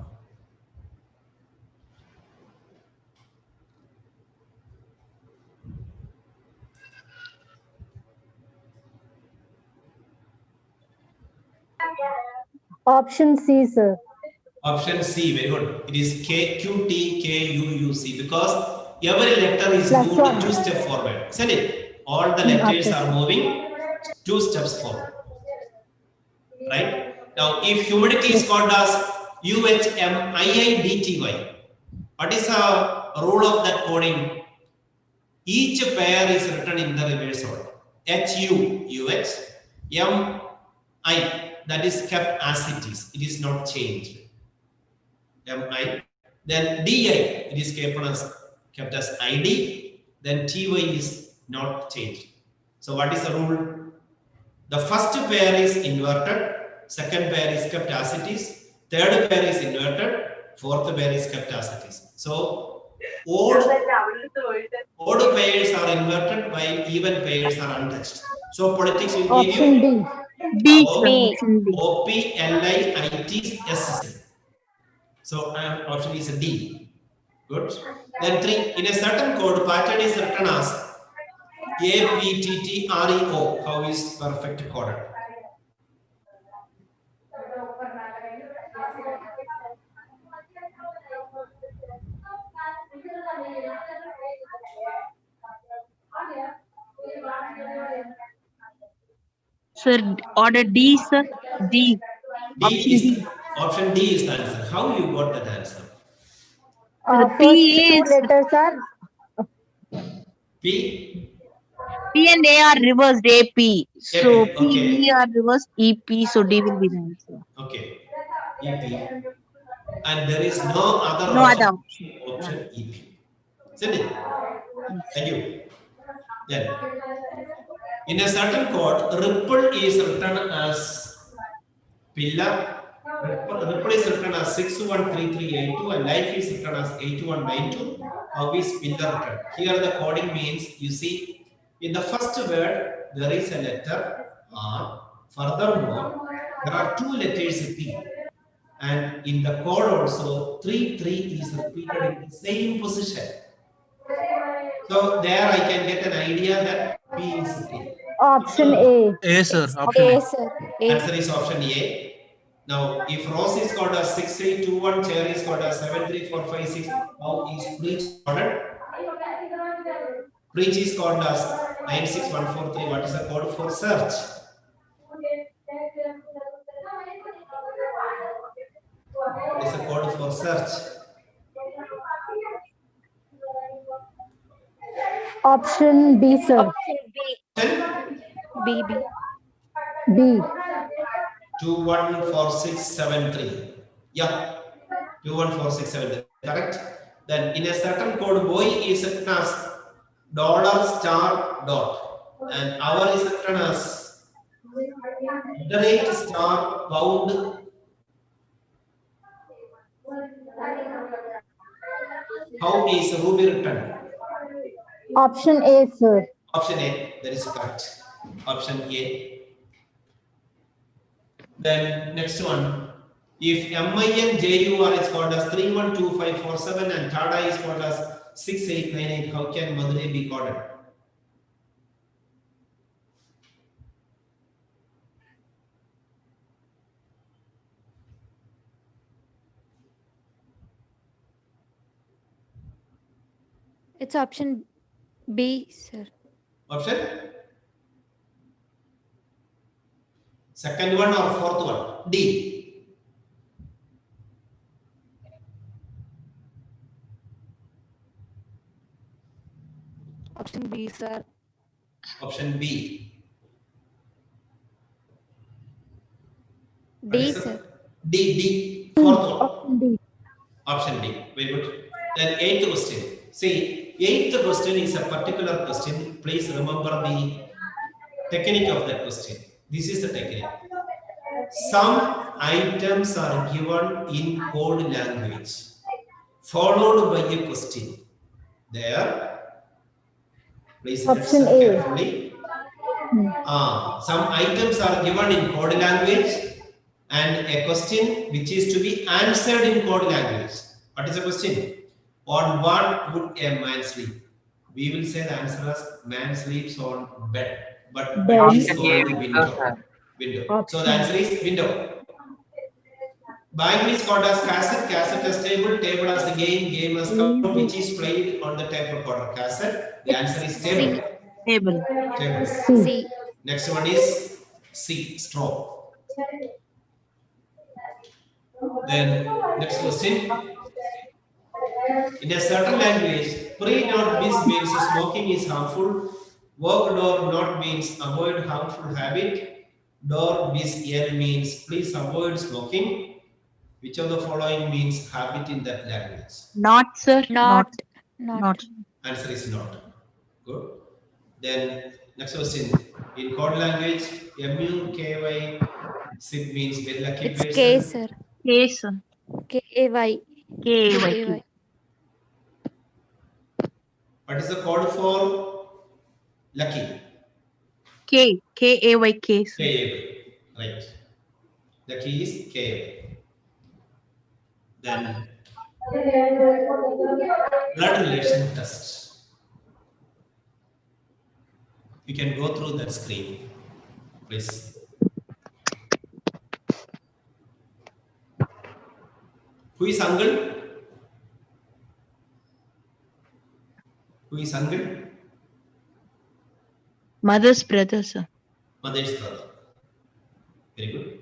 Option C, sir. Option C, very good. It is QTKUUC because every letter is Plus moved 1. 2 steps forward. Isn't it? All the letters are moving 2 steps forward. Right? Now, if humidity is called as UHMIIDTY, what is the rule of that coding? Each pair is written in the reverse order. HUUH, MI, that is kept as it is. It is not changed. MI. Then DI, it is kept as ID. Then TY is not changed. So what is the rule? The first pair is inverted. Second pair is kept as it is. Third pair is inverted. Fourth pair is kept as it is. So odd pairs are inverted while even pairs are untouched. So politics will give Option you D. D, sir. Option D. OPLIITSC. So option is D. Good. Then 3. In a certain code, pattern is written as APTTREO. How is perfect coded? Sir, order D, sir. D. Option D is the answer. How you got that answer? The First P two is letters are P. P and A are reversed AP. So AP. P, Okay. E are reversed EP. So D will be the answer. Okay. EP. And there is no other No option. other option. Option EP. Isn't it? Thank you. Then, in a certain code, ripple is written as pillar. Ripple is written as 613382 and life is written as 8192. How is pillar written? Here the coding means, you see, in the first word, there is a letter R. Furthermore, there are two letters P. And in the code also, 33 is repeated in the same position. So there I can get an idea that P is P. option A. A, sir. Option A. sir. Answer is option A. Now, if Rose is called as 6821, chair is called as 73456, how is preach coded? Preach is called as 96143. What is the code for search? What is the code for search? Option B, sir. B. B. 214673. Yeah, 214673. Correct. Then in a certain code, boy is written as $*dot and hour is written as $*pound. How is Ruby written? Option A, sir. Option A, that is correct. Option A. Then next one, if MINJUR is called as 312547 and TADA is called as 6898, how can Madurai be coded? It's option B, sir. Option? Second one or fourth one? D. Option B, sir. Option B. D, sir. D. Fourth one. Option D. Option D. Very good. Then eighth question. See, eighth question is a particular question. Please remember the technique of that question. This is the technique. Some items are given in code language, followed by a question. There. Please Option listen A. carefully. Some items are given in code language and a question which is to be answered in code language. What is the question? On what would a man sleep? We will say the answer as man sleeps on bed, but bed is called window. So the answer is window. Bible is called as cassette, cassette as table, table as the game as count, which is played on the tape recorder. Cassette, the answer is table. Table. C. Next one is C, straw. Then next question. In a certain language, pre not bis means smoking is harmful. Work door not means avoid harmful habit. Door bis L means please avoid smoking. Which of the following means habit in that language? Not, sir. Not. Answer is not. Good. Then next question. In code language, MUKY SID means very lucky It's person. K, sir. K, sir. K-A-Y. K-A-Y. What is the code for Lucky? K. K-A-Y-K, sir. KAY. Right. Lucky is KAY. Then blood relation test. You can go through that screen, please. Who is uncle? Who is uncle? Mother's brother, sir. Mother's brother. Very good.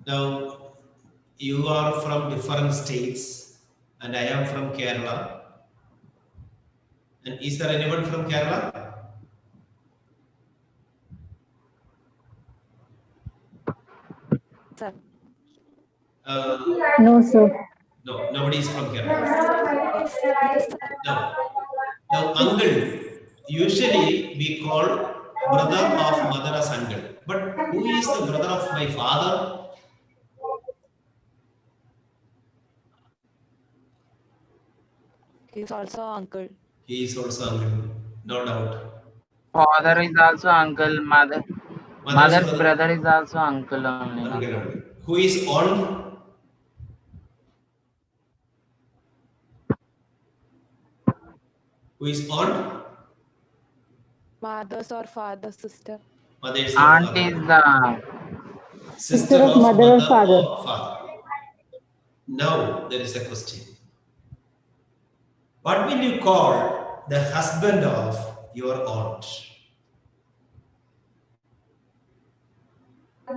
Now, you are from different states and I am from Kerala. And is there anyone from Kerala? Sir. No, sir. No, nobody is from Kerala. Yes. Yes, sir. Now, uncle, usually we call brother of mother as uncle. But who is the brother of my father? He is also uncle. He is also uncle, no doubt. Father is also uncle. Mother's brother is also uncle only. Uncle only. Who is aunt? Who is aunt? Mother's or father's sister. Mother's Aunt father. is the Sister of mother or father. or father. Now there is a question. What will you call the husband of your aunt?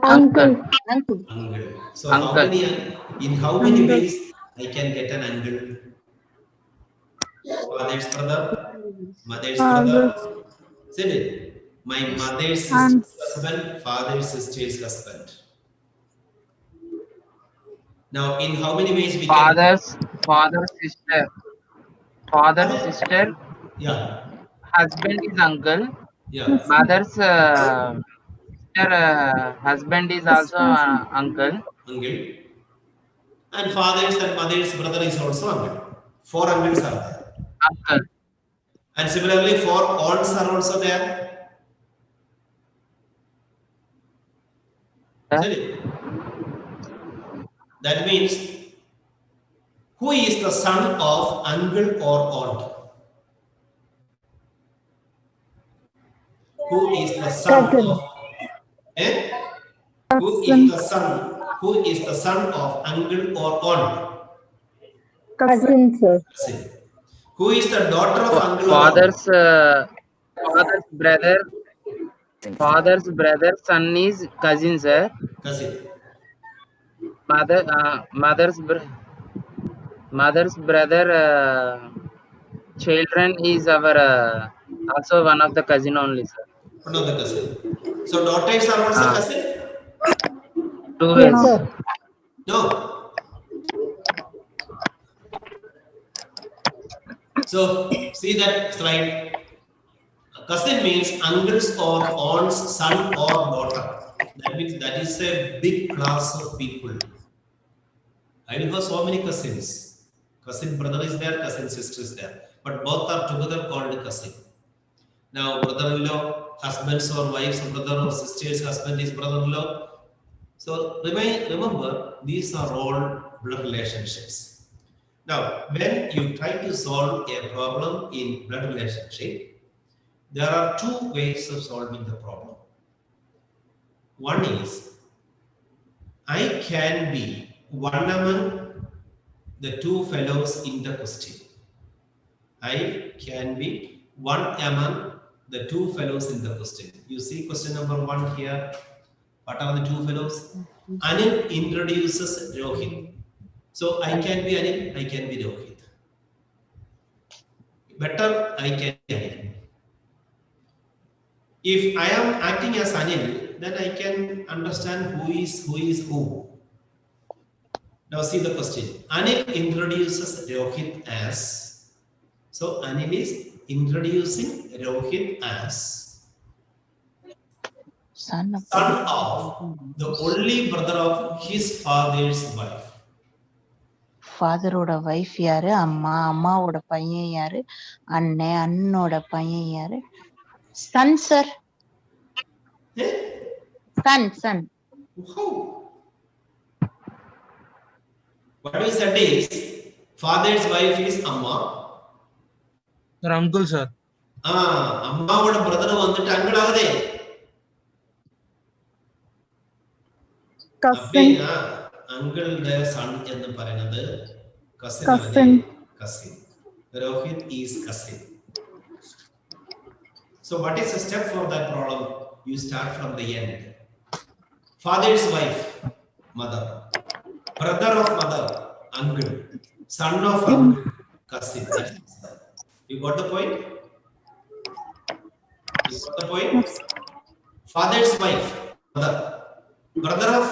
Uncle. Uncle. Uncle. So Uncle. in how many ways I can get an uncle? Father's brother, mother's brother. Said it. My mother's sister's husband, father's sister's husband. Now, in how many ways we father's sister. Father's sister. Yeah. Husband is uncle. Yeah. Mother's sister husband is also uncle. Uncle. And father's and mother's brother is also uncle. 4 uncles are there. Uncle. And similarly, 4 aunts are also there. Sorry. That means, who is the son of uncle or aunt? Who is the son of? Who is the son? Who is the son of uncle or aunt? Cousin, sir. Cousin. Who is the daughter of uncle or Father's aunt? father's brother son is cousin, sir. Cousin. Mother's brother children is our also one of the cousin only, sir. One of the cousin. So daughters are also cousin? 2 ways. Yes, sir. No. So see that slide. Cousin means uncles or aunts, son or daughter. That means that is a big class of people. I will have so many cousins. Cousin brother is there, cousin sister is there. But both are together called cousin. Now brother-in-law, husbands or wives, brother or sister's husband is brother-in-law. So remember, these are all blood relationships. Now, when you try to solve a problem in blood relationship, there are 2 ways of solving the problem. One is, I can be one among the 2 fellows in the question. I can be one among the 2 fellows in the question. You see question number 1 here. What are the 2 fellows? Anil introduces Rohit. So I can be Anil, I can be Rohit. Better, I can be Anil. If I am acting as Anil, then I can understand who is who. Now see the question. Anil introduces Rohit as. So Anil is introducing Rohit as son of the only brother of his father's wife. ஃபாதரோட wife யாரு? அம்மா. அம்மாவோட பையன் யாரு? அண்ணன். அண்ணனோட பையன் யாரு? Son sir. Son. How? What we said is father's wife is Amma. Sir, uncle, sir. அம்மாவோட பிரதர் வந்துட்டு அங்கிள் ஆகுதே. cousin, അങ്കിളുടെ സൺ എന്ന് പറയുന്നത് cousin cousin, cousin. Rohit is cousin. So what is the step for that problem? You start from the end. Father's wife, mother. Brother of mother, uncle. Son of uncle, cousin. You got the point? You got the point? Father's wife, mother. Brother of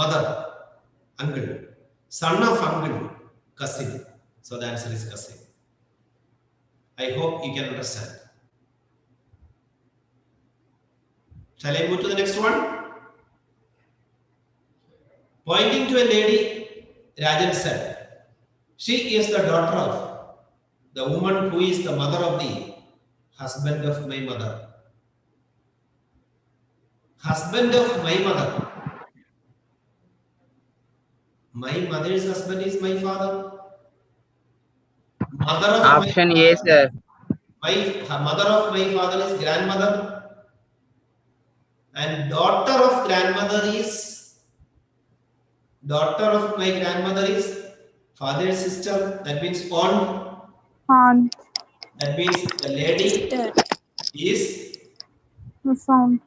mother, uncle. Son of uncle, cousin. So the answer is cousin. I hope you can understand. Shall I move to the next one? Pointing to a lady, Rajan said, she is the daughter of the woman who is the mother of the husband of my mother. Husband of my mother. My mother's husband is my father. Mother of Option A, sir. My mother of my father is grandmother. And daughter of my grandmother is father's sister. That means aunt, that means the lady is aunt,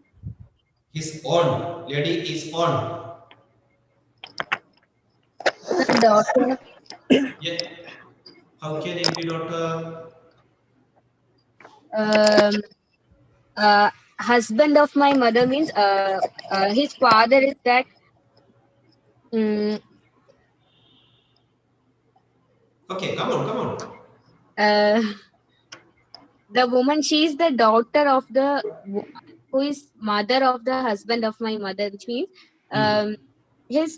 his own. Lady is own. Daughter. Yeah. How can it be daughter? Husband of my mother means his father is that. Okay, come on. The woman, she is the daughter of the who is mother of the husband of my mother, which means his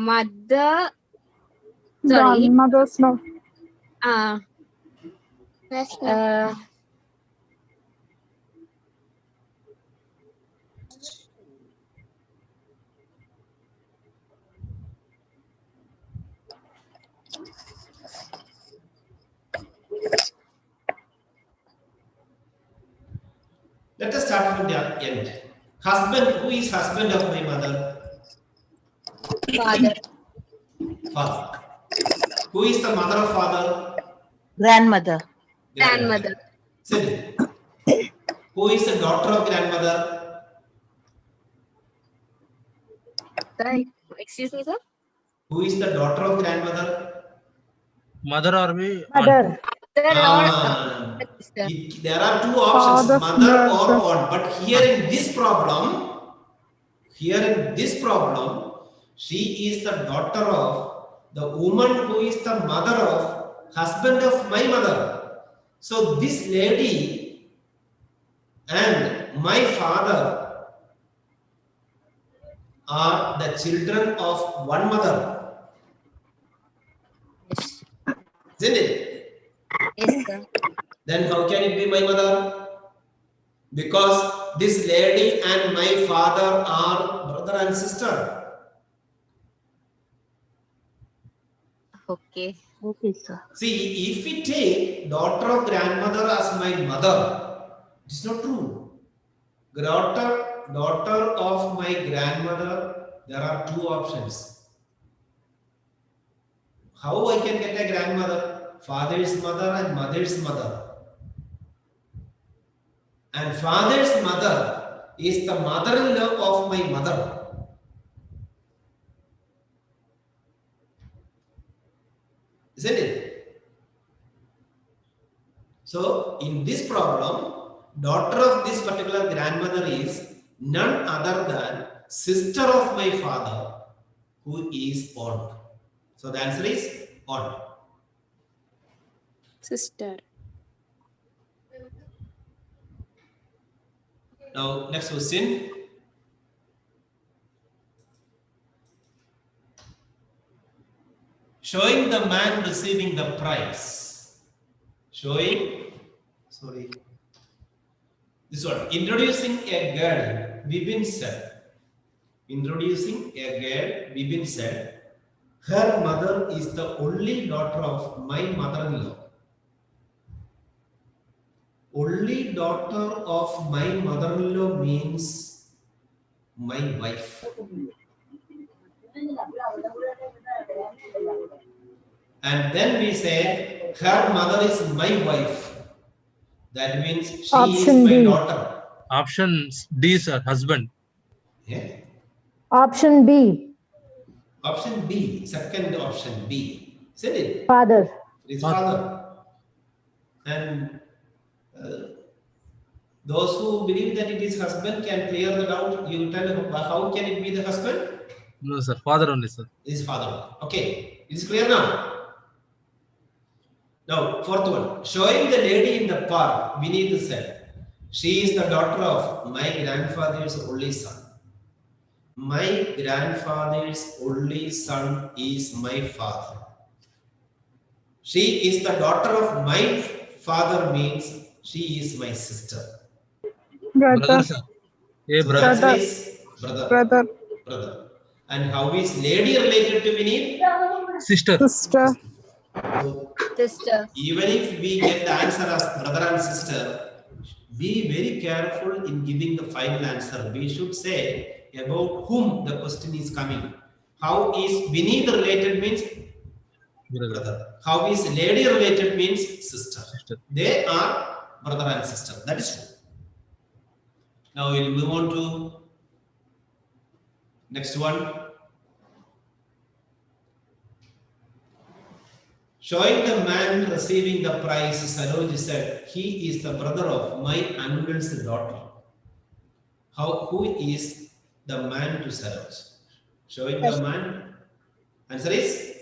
mother. Sorry, mother's love. Let us start from the end. Husband, who is husband of my mother? Father. Who is the mother of father? Grandmother. Sorry. Who is the daughter of grandmother? Excuse me, sir. Who is the daughter of grandmother? Mother or be Mother. There are two options, mother or aunt. But here in this problem, she is the daughter of the woman who is the mother of husband of my mother. So this lady and my father are the children of one mother. Isn't it? Yes, sir. Then how can it be my mother? Because this lady and my father are brother and sister. Okay, sir. See, if we take daughter of grandmother as my mother, it is not true. Daughter of my grandmother, there are two options. How I can get a grandmother? Father's mother and mother's mother. And father's mother is the mother-in-law of my mother. Isn't it? So in this problem, daughter of this particular grandmother is none other than sister of my father, who is aunt. So the answer is aunt. Sister. Now next question. Showing the man receiving the prize. Showing, sorry, this one. Introducing a girl, Vipin said. Introducing a girl, Vipin said, her mother is the only daughter of my mother-in-law. Only daughter of my mother-in-law means my wife. And then we say, her mother is my wife. That means she Option is my B. daughter. Option D, sir. Husband. Yeah. Option B. Option B, second option B. Said it. Father. His father. And those who believe that it is husband can clear the doubt. You tell how can it be the husband? No, sir. Father only, sir. His father. Okay. It is clear now. Now, fourth one. Showing the lady in the park, Vinith said, she is the daughter of my grandfather's only son. My grandfather's only son is my father. She is the daughter of my father means she is my sister. Brother, sir. Hey, So brother. the answer is brother. Brother. And how is lady related to Vinith? Sister. Sister. So Sister. even if we get the answer as brother and sister, be very careful in giving the final answer. We should say about whom the question is coming. How is Vinith related means brother. How is lady related means sister. They are brother and sister. That is true. Now we'll move on to next one. Showing the man receiving the prize, Saroj said, he is the brother of my uncle's daughter. Who is the man to Saroj? Showing the man. Answer is?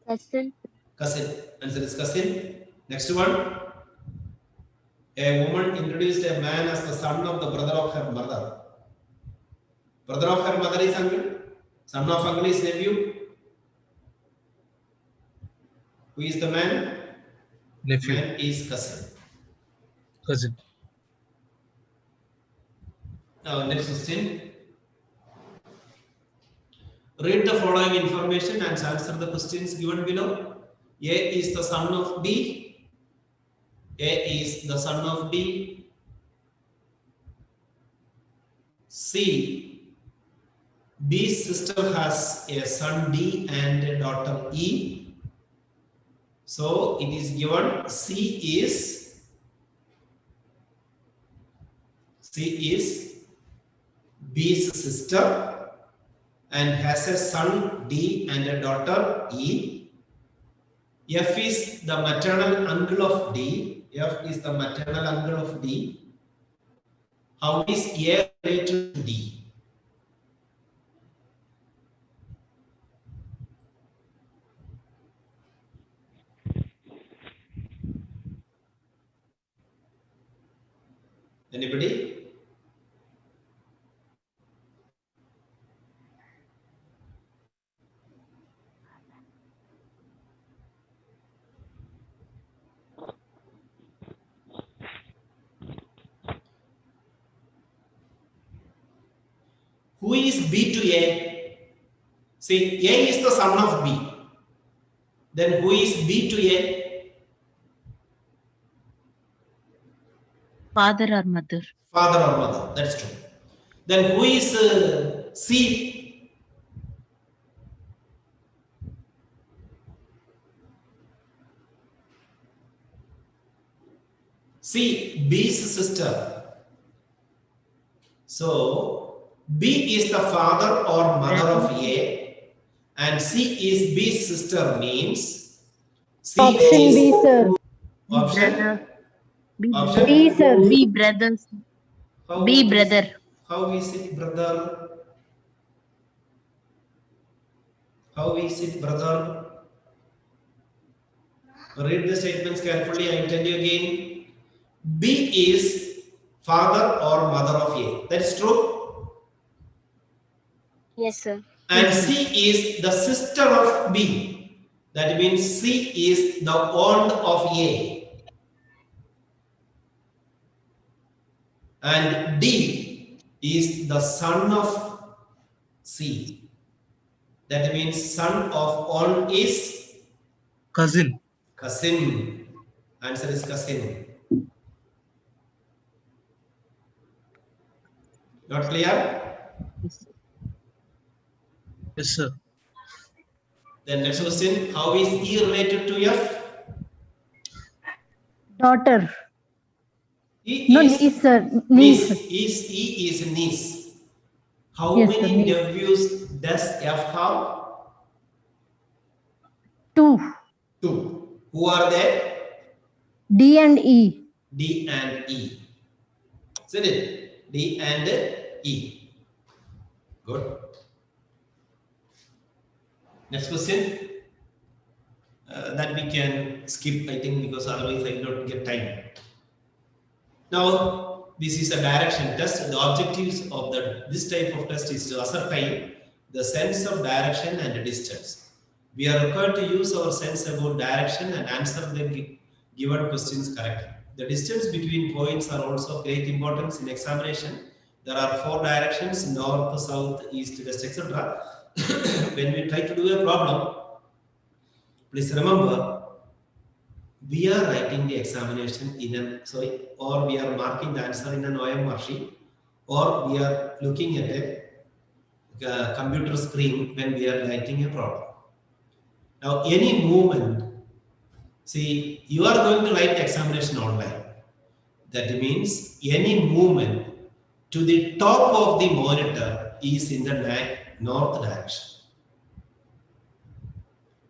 Cousin. Cousin. Answer is cousin. Next one. A woman introduced a man as the son of the brother of her mother. Brother of her mother is uncle. Son of uncle is nephew. Who is the man? Nephew. Man is cousin. Cousin. Now next question. Read the following information and answer the questions given below. A is the son of B. A is the son of B. C. B's sister has a son D and a daughter E. So it is given C is B's sister and has a son D and a daughter E. F is the maternal uncle of D. F is the maternal uncle of D. How is A related to D? Anybody? Who is B to A? See, A is the son of B. Then who is B to A? Father or mother. Father or mother. That's true. Then who is C? C, B's sister. So B is the father or mother of A, and C is B's sister means C Option is B, sir. option. B, Option B, sir. B brothers. How B is- brother. How is it brother? How is it brother? Read the statements carefully. I will tell you again. B is father or mother of A. That is true. Yes, sir. And C is the sister of B. That means C is the aunt of A. And D is the son of C. That means son of aunt is Cousin. cousin. Answer is cousin. Not clear? Yes, sir. Then next question, how is E related to F? Daughter. E No, is niece, sir. niece. Niece. E is niece. How Yes, sir. many Niece. nephews does F have? 2. 2. Who are they? D and E. D and E. Isn't it? D and E. Good. Next question. That we can skip, I think, because otherwise I will not get time. Now, this is a direction test. The objectives of this type of test is to ascertain the sense of direction and distance. We are required to use our sense about direction and answer the given questions correctly. The distance between points are also of great importance in examination. There are 4 directions: north, south, east, west, etc. When we try to do a problem, please remember, we are writing the examination or we are marking the answer in an OMR sheet, or we are looking at a computer screen when we are writing a problem. Now, any movement, see, you are going to write the examination online. That means any movement to the top of the monitor is in the north direction.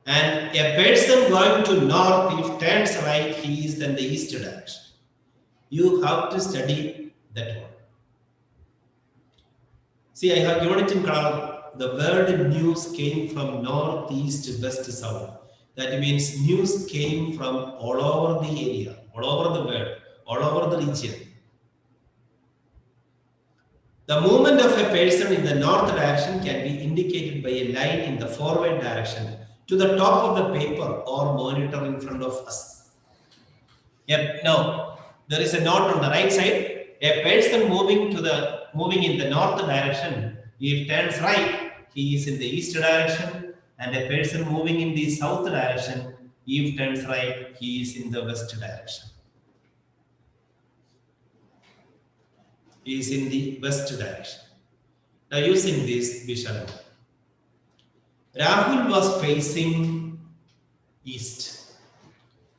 And a person going to north, if turns right, he is in the east direction. You have to study that one. See, I have given it in color. The word news came from north, east, west, south. That means news came from all over the area, all over the world, all over the region. The movement of a person in the north direction can be indicated by a line in the forward direction to the top of the paper or monitor in front of us. Yep, now there is a note on the right side. A person moving in the north direction, if turns right, he is in the east direction, and a person moving in the south direction, if turns right, he is in the west direction. He is in the west direction. Now, using this, we shall know. Rahul was facing east.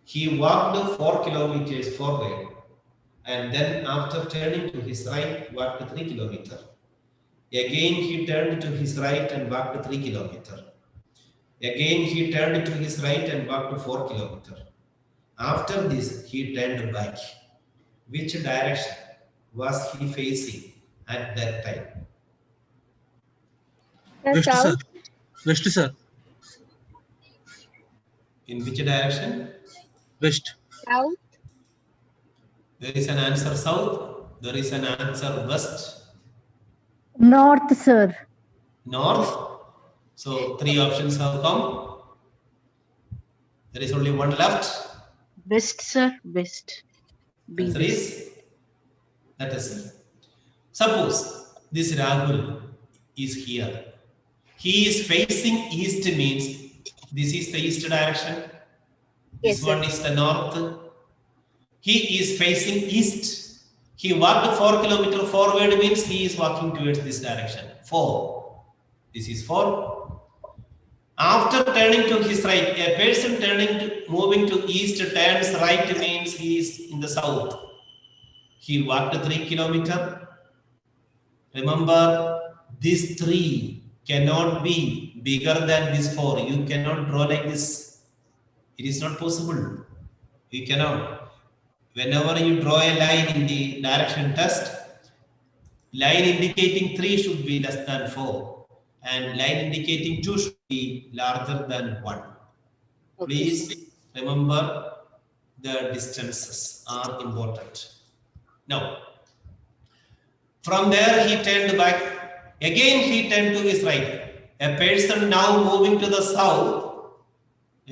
He walked 4 kilometers forward, and then after turning to his right, walked 3 kilometers. Again, he turned to his right and walked 3 kilometers. Again, he turned to his right and walked 4 kilometers. After this, he turned back. Which direction was he facing at that time? The West, sir. south. West, sir. In which direction? West. South. There is an answer south. There is an answer west. North, sir. North. So 3 options have come. There is only one left. West, sir. West. B. Answer is, let us see. Suppose this Rahul is here. He is facing east, means this is the east direction. This Yes, one sir. is the north. He is facing east. He walked 4 kilometers forward, means he is walking towards this direction. 4. This is 4. After turning to his right, a person moving to east turns right, means he is in the south. He walked 3 kilometers. Remember, this 3 cannot be bigger than this 4. You cannot draw like this. It is not possible. You cannot. Whenever you draw a line in the direction test, line indicating 3 should be less than 4, and line indicating 2 should be larger than 1. Okay. Please remember, the distances are important. Now, from there he turned back. Again he turned to his right. A person now moving to the south.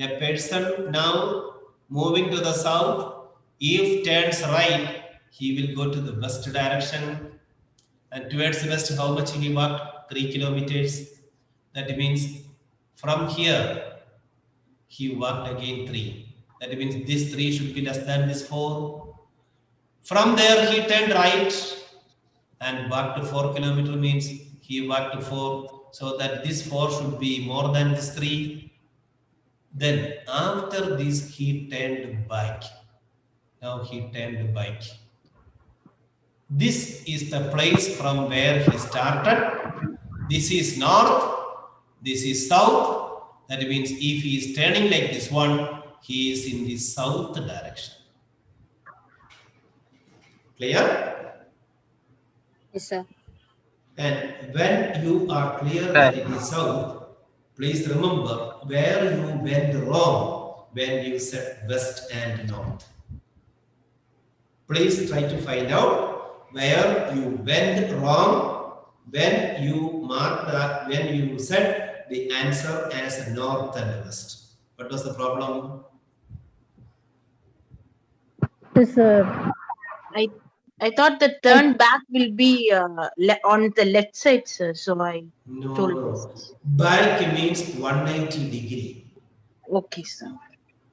A person now moving to the south, if turns right, he will go to the west direction. And towards the west, how much he walked? 3 kilometers. That means from here, he walked again 3. That means this 3 should be less than this 4. From there, he turned right and walked 4 kilometers, means he walked 4. So that this 4 should be more than this 3. Then after this, he turned back. Now he turned back. This is the place from where he started. This is north. This is south. That means if he is turning like this one, he is in the south direction. Clear? Yes, sir. And when you are clear that it is south, please remember where you went wrong when you said west and north. Please try to find out where you went wrong when you marked that, when you said the answer as north and west. What was the problem? Yes, sir. I thought the turn back will be on the left side, sir. So I told. No. Back means 190 degree. Okay, sir.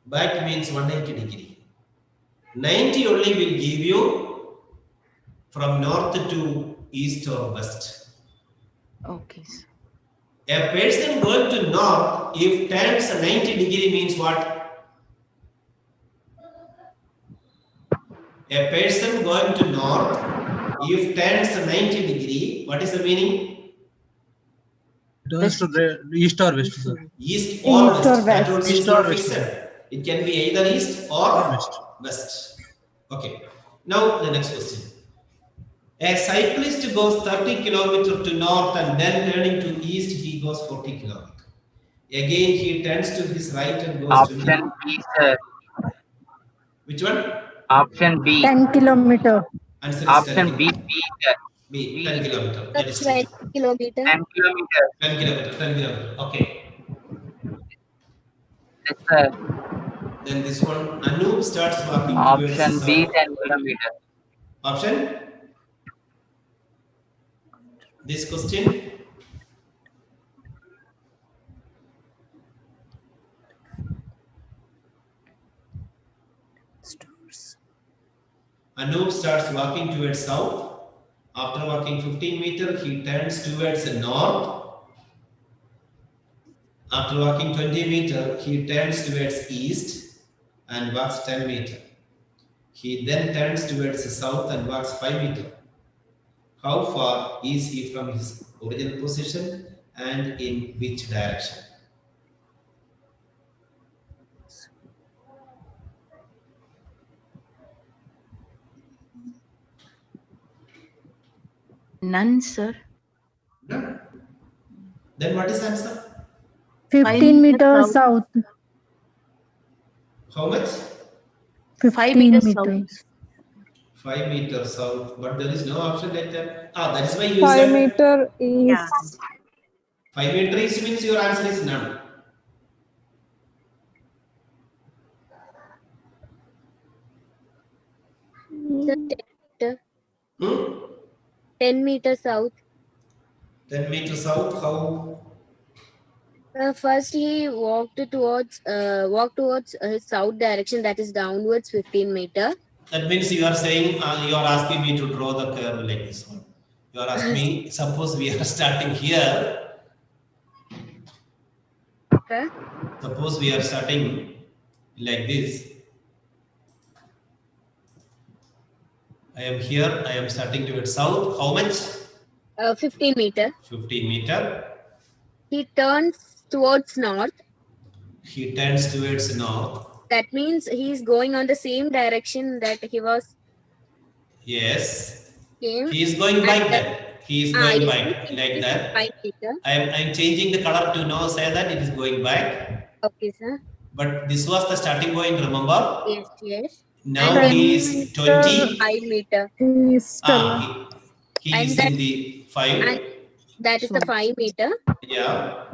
Back means 180 degree. 90 only will give you from north to east or west. Okay, sir. A person going to north, if turns 90 degree means what? A person going to north, if turns 90 degree, what is the meaning? Turns to east or west, sir. East or East west. or That west. also is East not or west. fixed. It can be either east or west. Okay. Now the next question. A cyclist goes 30 kilometers to north and then turning to east, he goes 40 kilometers. Again, he turns to his right and goes Option 20. B, sir. Which one? Option B. 10 kilometer. Answer is 10 Option B, kilometers. B, sir. B, 10 kilometers. That is 20 true. kilometers. 10 kilometers. 10 kilometers, 10 kilometers. Okay. Yes, sir. Then this one, Anu starts walking towards the Option B, south. 10 kilometers. Option? This question? Anu starts walking towards south. After walking 15 meters, he turns towards the north. After walking 20 meters, he turns towards east and walks 10 meters. He then turns towards the south and walks 5 meters. How far is he from his original position and in which direction? None, sir. None. Then what is the answer? 15 meters south. How much? 15 meters. south. 5 meters south, but there is no option like that. That is why you 5 said meter east. Yeah. 5 meters east means your answer is none. So 10 meter. 10 meters south. 10 meters south, how? First, he walked towards his south direction, that is downwards 15 meter. That means you are saying, you are asking me to draw the curve like this one. You are asking me, suppose we are starting here. Okay. Suppose we are starting like this. I am here, I am starting towards south. How much? 15 meter. 15 meter. He turns towards north. He turns towards north. That means he is going on the same direction that he was. Yes. Came. He is going back then. He is going back like that. 5 meter. I am changing the color to now say that it is going back. Okay, sir. But this was the starting point, remember? Yes, yes. Now he is 20. 5 meter. He is in the 5. And that is the 5 meter. Yeah.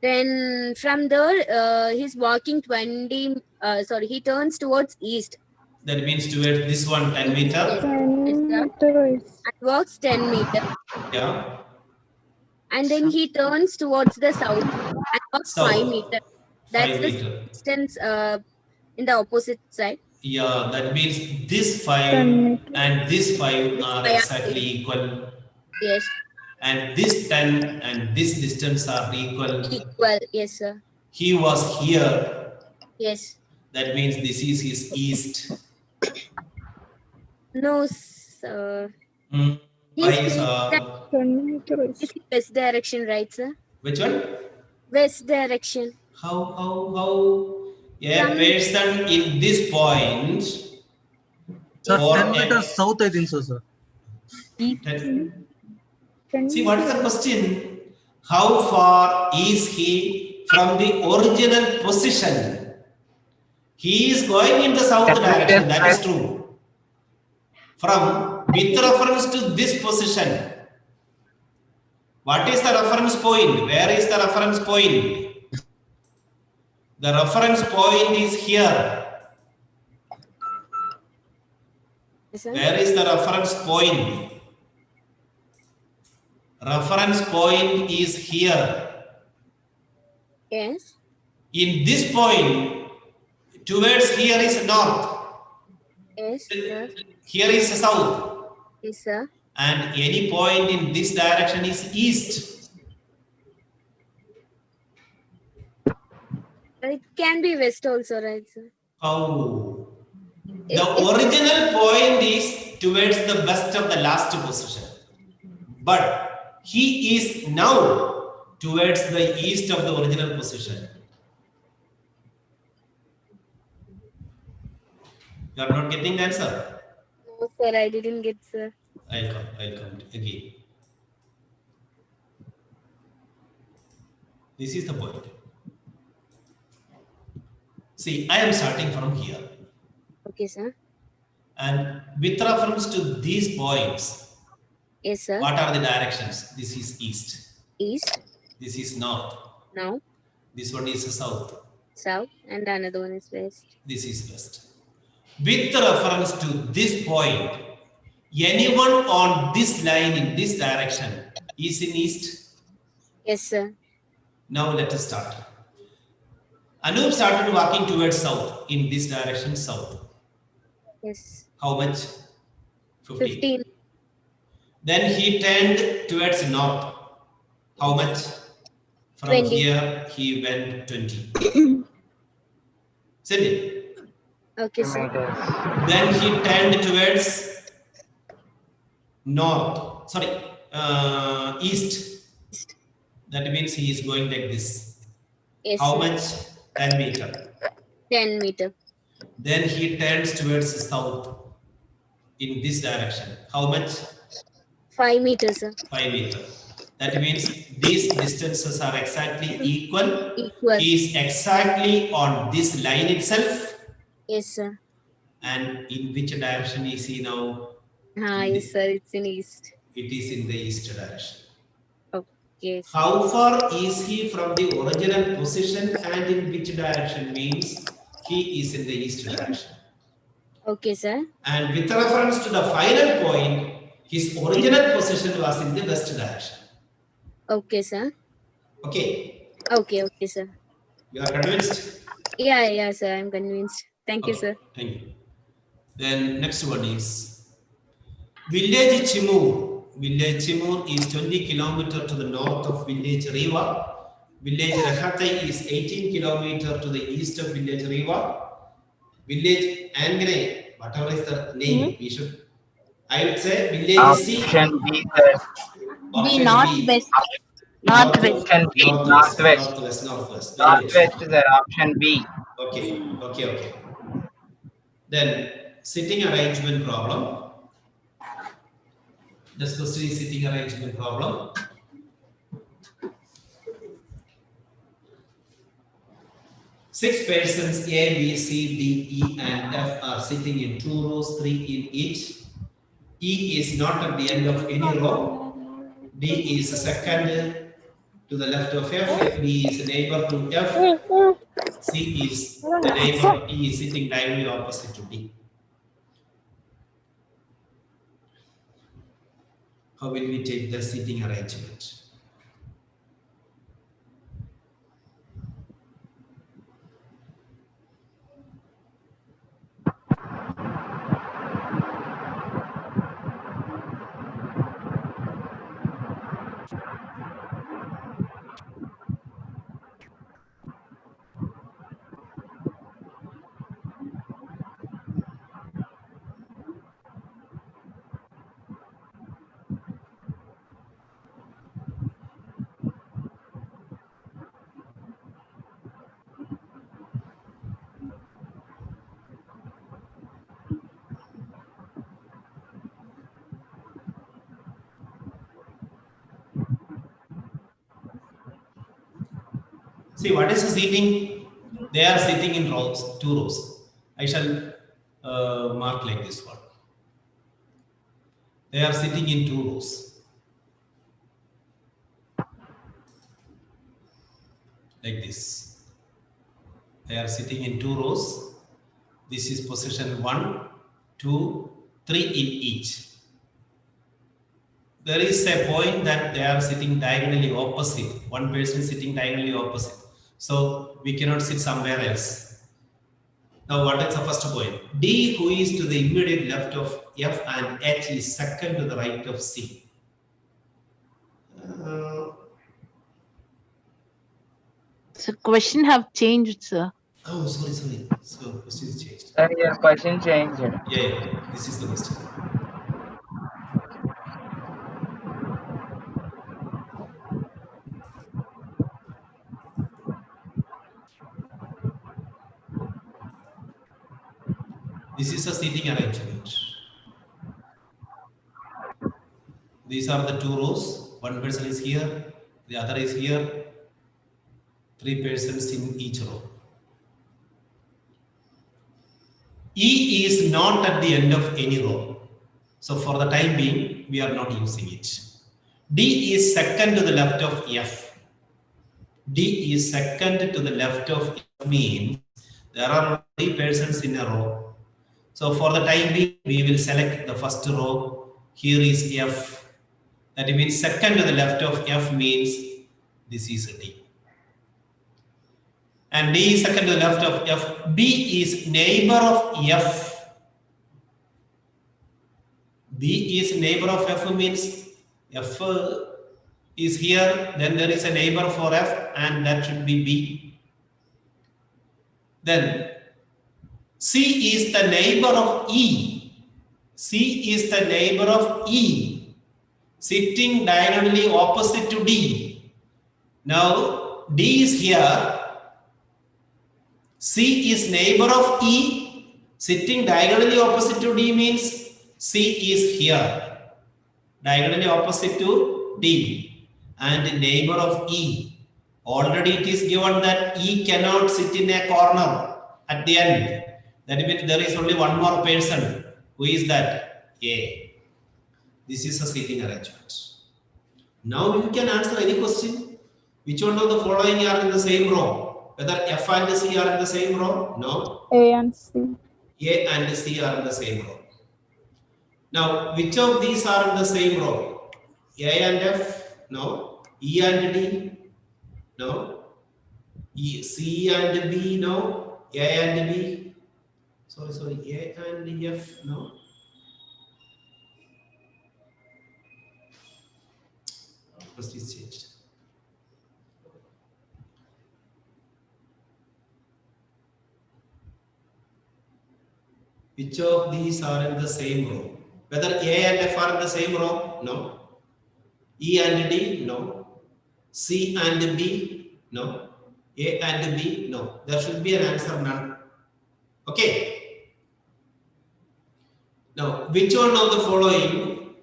Then from there, he's walking 20. He turns towards east. That means towards this one 10 meter. Yes, and walks 10 meters. Yeah. And then he turns towards the south and walks 5 meters. That's 5 the meter. distance in the opposite side. Yeah, that means this 5 and this 5 are exactly equal. Yes. And this 10 and this distance are equal. Equal, yes, sir. He was here. Yes. That means this is his east. No, sir. Why He's west direction, right, sir? Which one? West direction. How a person in this point. Sir, or 10 meters south, I think so, sir. See, what is the question? How far is he from the original position? He is going in the south direction, that is true. With reference to this position, what is the reference point? Where is the reference point? The reference point is here. Where is the reference point? Reference point is here. Yes. In this point, towards here is north. Yes, sir. Here is south. Yes, sir. And any point in this direction is east. It can be west also, right, sir? How? The original point is towards the west of the last position. But he is now towards the east of the original position. You are not getting the answer? No, sir, I didn't get, sir. I'll come again. This is the point. See, I am starting from here. Okay, sir. And with reference to these points, yes, sir. What are the directions? This is east. East. This is north. Now. This one is south. South, and another one is west. This is west. With reference to this point, anyone on this line in this direction is in east? Yes, sir. Now let us start. Anup started walking towards south, in this direction, south. Yes. How much? 15. Then he turned towards north. How much? From 20. Here, he went 20. Send it. Okay, sir. Then he turned towards north. Sorry, east. That means he is going like this. Yes, how sir. much? 10 meter. 10 meter. Then he turns towards south in this direction. How much? 5 meters, sir. 5 meter. That means these distances are exactly equal. He is exactly on this line itself. Yes, sir. And in which direction is he now? Yes, sir. It's in east. It is in the east direction. Okay. Sir. How far is he from the original position and in which direction means he is in the east direction. Okay, sir. And with reference to the final point, his original position was in the west direction. Okay, sir. Okay. Okay, sir. You are convinced? Yeah, sir. I'm convinced. Thank you, sir. Thank you. Then next one is village Chimur. Village Chimur is 20 kilometers to the north of village Riva. Village Rakhatai is 18 kilometers to the east of village Riva. Village Angre, whatever is the name, we should. I would say village C. Option B, sir. Option northwest. Northwest. Northwest. Northwest, sir. Option B. Okay. Then sitting arrangement problem. This question is sitting arrangement problem. Six persons A, B, C, D, E, and F are sitting in 2 rows, 3 in each. E is not at the end of any row. D is second, to the left of F, B is neighbor to F, C is the neighbor of E is sitting diagonally opposite to D. How will we take the seating arrangement? See, what is the seating? They are sitting in rows, 2 rows. I shall mark like this one. They are sitting in 2 rows. Like this. They are sitting in 2 rows. This is position 1, 2, 3 in each. There is a point that they are sitting diagonally opposite. One person is sitting diagonally opposite. So we cannot sit somewhere else. Now what is the first point? D, who is to the immediate left of F, and H is second to the right of C. So question have changed, sir. Oh, sorry. So question is changed. Sir, your question changed. Yeah. This is the question. This is a seating arrangement. These are the 2 rows. One person is here, the other is here. 3 persons in each row. E is not at the end of any row. So for the time being, we are not using it. D is second to the left of F. D is second to the left of F means there are 3 persons in a row. So for the time being, we will select the first row. Here is F. That means second to the left of F means this is a D. And D is second to the left of F. B is neighbor of F. B is neighbor of F means F is here, then there is a neighbor for F, and that should be B. Then C is the neighbor of E. C is the neighbor of E, sitting diagonally opposite to D. Now D is here. C is neighbor of E, sitting diagonally opposite to D means C is here, diagonally opposite to D, and neighbor of E. Already it is given that E cannot sit in a corner at the end. That means there is only one more person. Who is that? A. This is a seating arrangement. Now you can answer any question. Which one of the following are in the same row? Whether F and C are in the same row? No. A and C. A and C are in the same row. Now, which of these are in the same row? A and F? No. E and D? No. C and B? No. A and B? Sorry. A and F? No. First is changed. Which of these are in the same row? Whether A and F are in the same row? No. E and D? No. C and B? No. A and B? No. There should be an answer, none. Okay. Now, which one of the following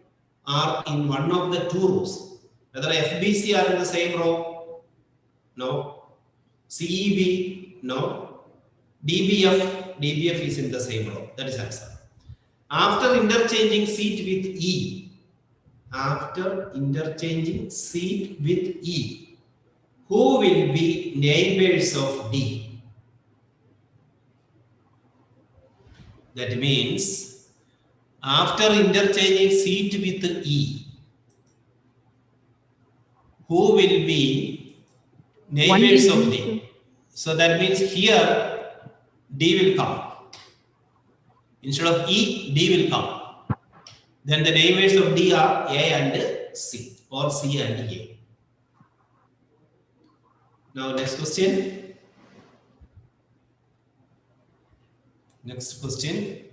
are in one of the 2 rows? Whether FBC are in the same row? No. CEB? No. DBF? DBF is in the same row. That is answer. After interchanging seat with E, who will be neighbors of D? That means after interchanging seat with E, who will be neighbors of D? So that means here D will come. Instead of E, D will come. Then the neighbors of D are A and C, or C and A. Now next question. Next question.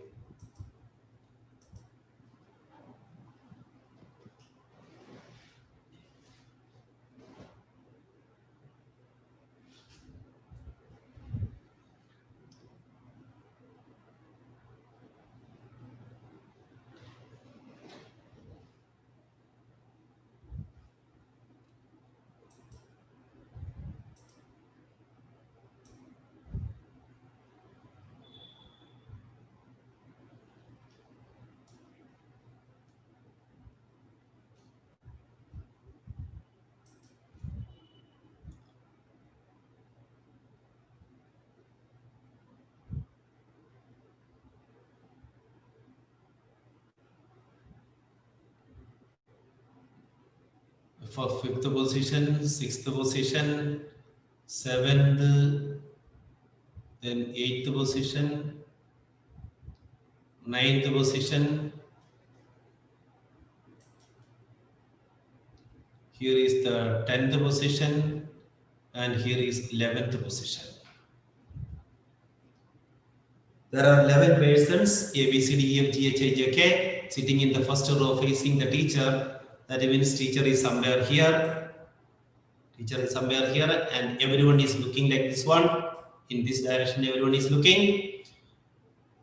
For 5th position, 6th position, 7th, then 8th position, 9th position. Here is the 10th position, and here is 11th position. There are 11 persons, A, B, C, D, E, F, G, H, I, J, K, sitting in the first row facing the teacher. That means teacher is somewhere here. Teacher is somewhere here, and everyone is looking like this one. In this direction, everyone is looking.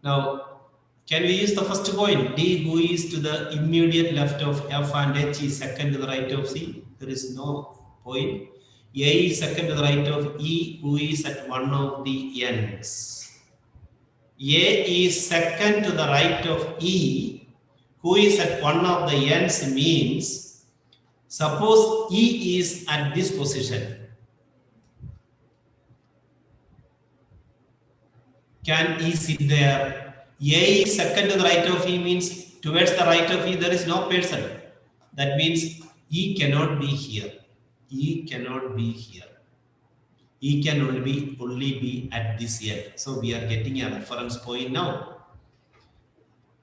Now, can we use the first point? D, who is to the immediate left of F, and H is second to the right of C. There is no point. A is second to the right of E, who is at one of the ends. A is second to the right of E, who is at one of the ends, means suppose E is at this position. Can E sit there? A is second to the right of E means towards the right of E there is no person. That means E cannot be here. E cannot be here. E can only be at this end. So we are getting a reference point now.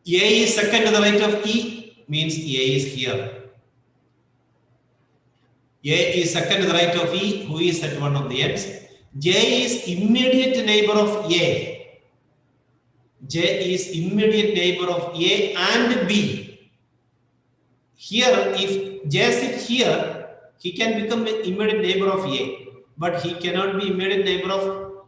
A is second to the right of E means A is here. A is second to the right of E, who is at one of the ends. J is immediate neighbor of A. J is immediate neighbor of A and B. Here, if J sits here, he can become an immediate neighbor of A. But he cannot be immediate neighbor of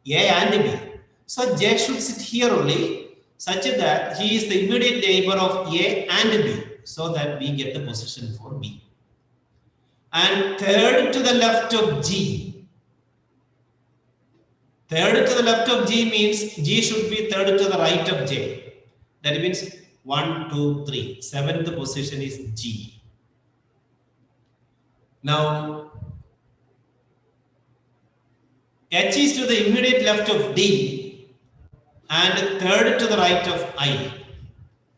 A and B. So J should sit here only, such that he is the immediate neighbor of A and B, so that we get the position for B. And third to the left of G. Third to the left of G means G should be third to the right of J. That means 1, 2, 3. Seventh position is G. Now, H is to the immediate left of D and third to the right of I.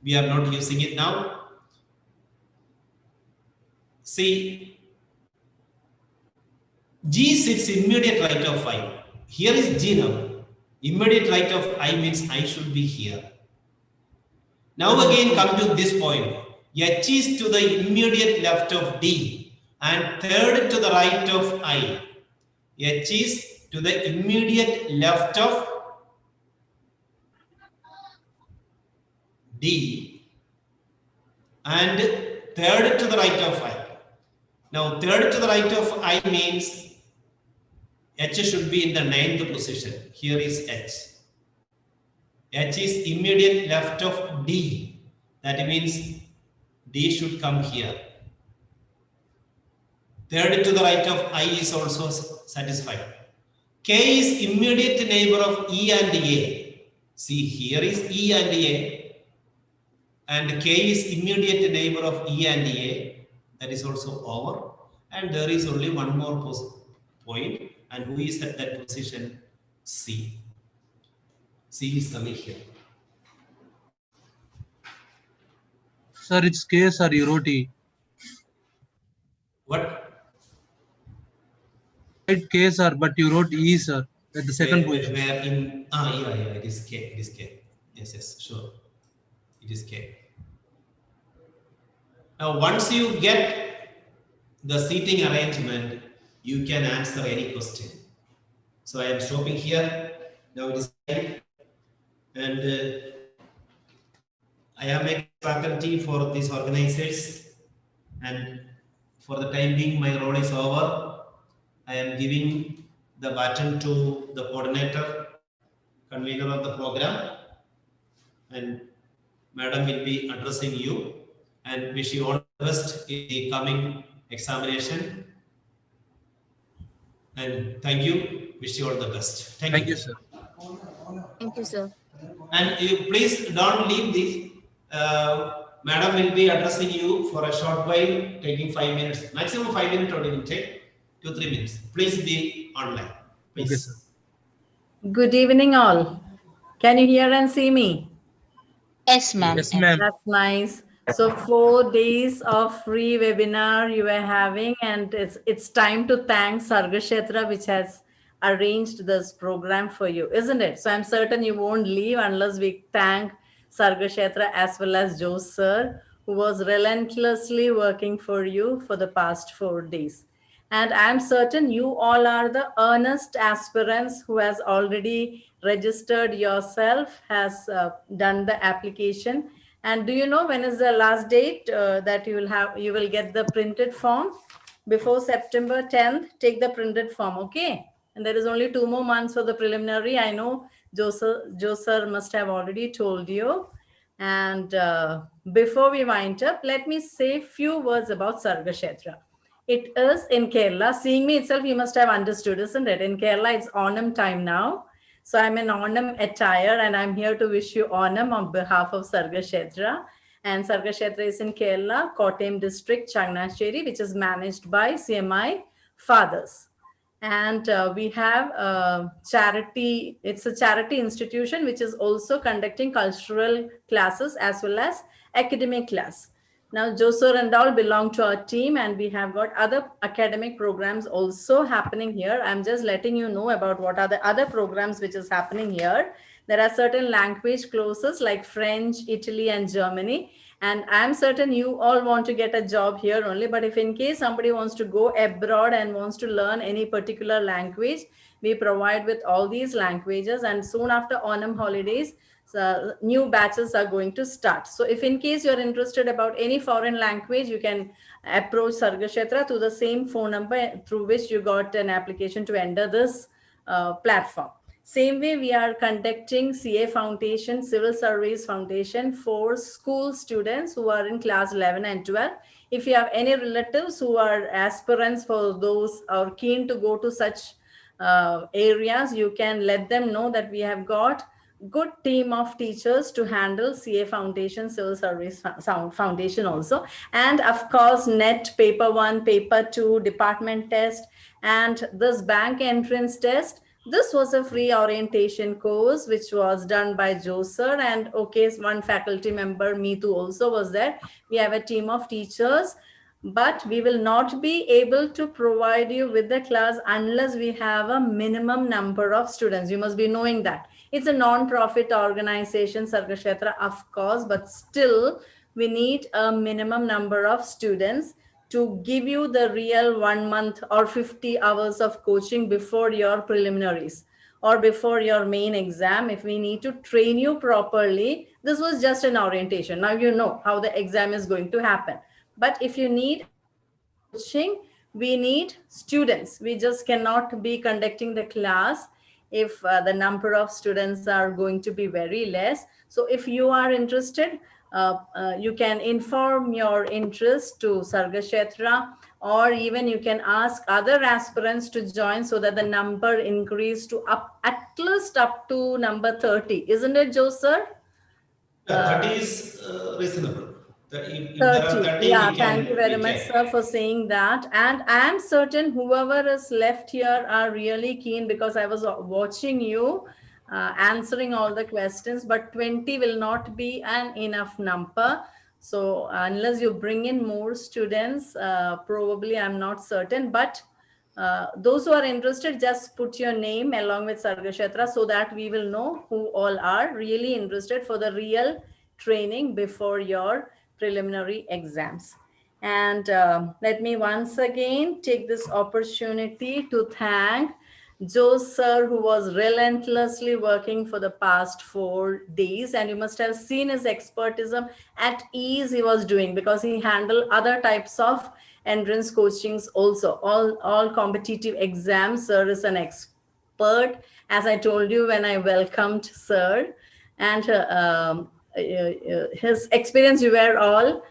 We are not using it now. See, G sits immediate right of I. Here is G now. Immediate right of I means I should be here. Now again come to this point. H is to the immediate left of D and third to the right of I. H is to the immediate left of D and third to the right of I. Now third to the right of I means H should be in the 9th position. Here is H. H is immediate left of D. That means D should come here. Third to the right of I is also satisfied. K is immediate neighbor of E and A. See, here is E and A. And K is immediate neighbor of E and A. That is also over. And there is only one more point. And who is at that position? C. C is coming here. Sir, it's K, sir, you wrote E. What? Right, K, sir, but you wrote E, sir, at the second position. Where in, yeah, it is K, it is K. Yes, sure. It is K. Now, once you get the seating arrangement, you can answer any question. So I am stopping here. Now it is time. And I am a faculty for these organizers. And for the time being, my role is over. I am giving the baton to the coordinator, convener of the program. And Madam will be addressing you and wish you all the best in the coming examination. And thank you. Wish you all the best. Thank you, sir. Thank you, sir. And you please don't leave this. Madam will be addressing you for a short while, taking 5 minutes, maximum 5 minutes, or it will take 2-3 minutes. Please be online. Please. Okay, sir. Good evening, all. Can you hear and see me? Yes, ma'am. Yes, ma'am. That's nice. So 4 days of free webinar you are having, and it's time to thank Sargakshetra, which has arranged this program for you, isn't it? So I'm certain you won't leave unless we thank Sargakshetra as well as Joe sir, who was relentlessly working for you for the past 4 days. And I'm certain you all are the earnest aspirants who has already registered yourself, has done the application. And do you know when is the last date that you will get the printed form? Before September 10th, take the printed form, okay? And there is only 2 more months for the preliminary. I know Joe sir must have already told you. And before we wind up, let me say a few words about Sargakshetra. It is in Kerala. Seeing me itself, you must have understood, isn't it? In Kerala, it's Onam time now. So I'm in Onam attire and I'm here to wish you Onam on behalf of Sargakshetra. And Sargakshetra is in Kerala, Kottayam district, Changanasheri, which is managed by CMI Fathers. And we have a charity, it's a charity institution which is also conducting cultural classes as well as academic class. Now, Josor and all belong to our team, and we have got other academic programs also happening here. I'm just letting you know about what are the other programs which is happening here. There are certain language courses like French, Italy, and Germany. And I'm certain you all want to get a job here only. But if in case somebody wants to go abroad and wants to learn any particular language, we provide with all these languages. And soon after Onam holidays, new batches are going to start. So if in case you're interested about any foreign language, you can approach Sargakshetra to the same phone number through which you got an application to enter this platform. Same way, we are conducting CA Foundation, Civil Service Foundation for school students who are in class 11 and 12. If you have any relatives who are aspirants for those or keen to go to such areas, you can let them know that we have got good team of teachers to handle CA Foundation, Civil Service Foundation also. And of course, NET, Paper 1, Paper 2, Department Test, and this bank entrance test. This was a free orientation course which was done by Joe sir, and okay, one faculty member, me too, also was there. We have a team of teachers, but we will not be able to provide you with the class unless we have a minimum number of students. You must be knowing that. It's a non-profit organization, Sargakshetra, of course, but still we need a minimum number of students to give you the real 1 month or 50 hours of coaching before your preliminaries or before your main exam. If we need to train you properly, this was just an orientation. Now you know how the exam is going to happen. But if you need actual coaching, we need students. We just cannot be conducting the class if the number of students are going to be very less. So if you are interested, you can inform your interest to Sargakshetra, or even you can ask other aspirants to join so that the number increase to at least up to number 30. Isn't it, Joe sir? 30 is reasonable. If there are 30, yeah, we can. thank you very much, sir, for saying that. And I am certain whoever is left here are really keen, because I was watching you answering all the questions, but 20 will not be an enough number. So unless you bring in more students, probably I'm not certain, but those who are interested, just put your name along with Sargakshetra so that we will know who all are really interested for the real training before your preliminary exams. And let me once again take this opportunity to thank Joe sir, who was relentlessly working for the past 4 days, and you must have seen his expertism at ease he was doing, because he handled other types of entrance coachings also, all competitive exams. Sir is an expert, as I told you when I welcomed sir, and his experience you were all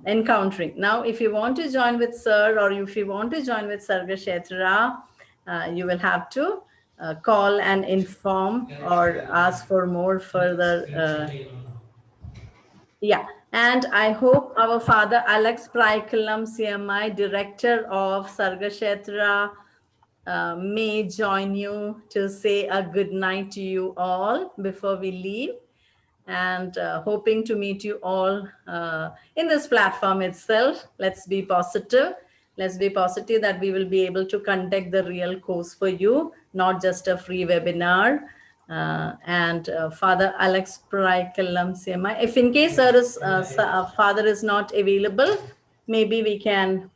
encountering. Now, if you want to join with sir, or if you want to join with Sargakshetra, you will have to call and inform or ask for more further. Yeah, and I hope our father Alex Praikalam, CMI, director of Sargakshetra, may join you to say a good night to you all before we leave, and hoping to meet you all in this platform itself. Let's be positive. Let's be positive that we will be able to conduct the real course for you, not just a free webinar. And Father Alex Praikalam, CMI, if in case father is not available, maybe we can,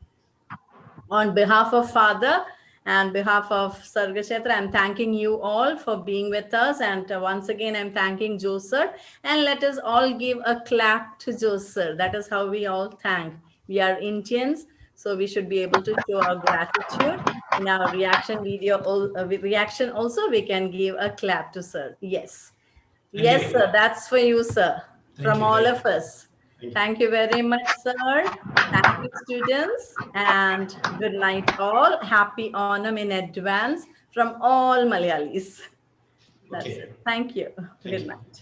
on behalf of Father and behalf of Sargakshetra, I'm thanking you all for being with us. And once again, I'm thanking Joe sir. And let us all give a clap to Joe sir. That is how we all thank. We are Indians, so we should be able to show our gratitude. In our reaction video, reaction also, we can give a clap to sir. Yes. Yes, sir. That's for you, sir. From all of us. Thank you very much, sir. Thank you, students. And good night, all. Happy Onam in advance from all Malayalis. That's it. Thank you. Good night.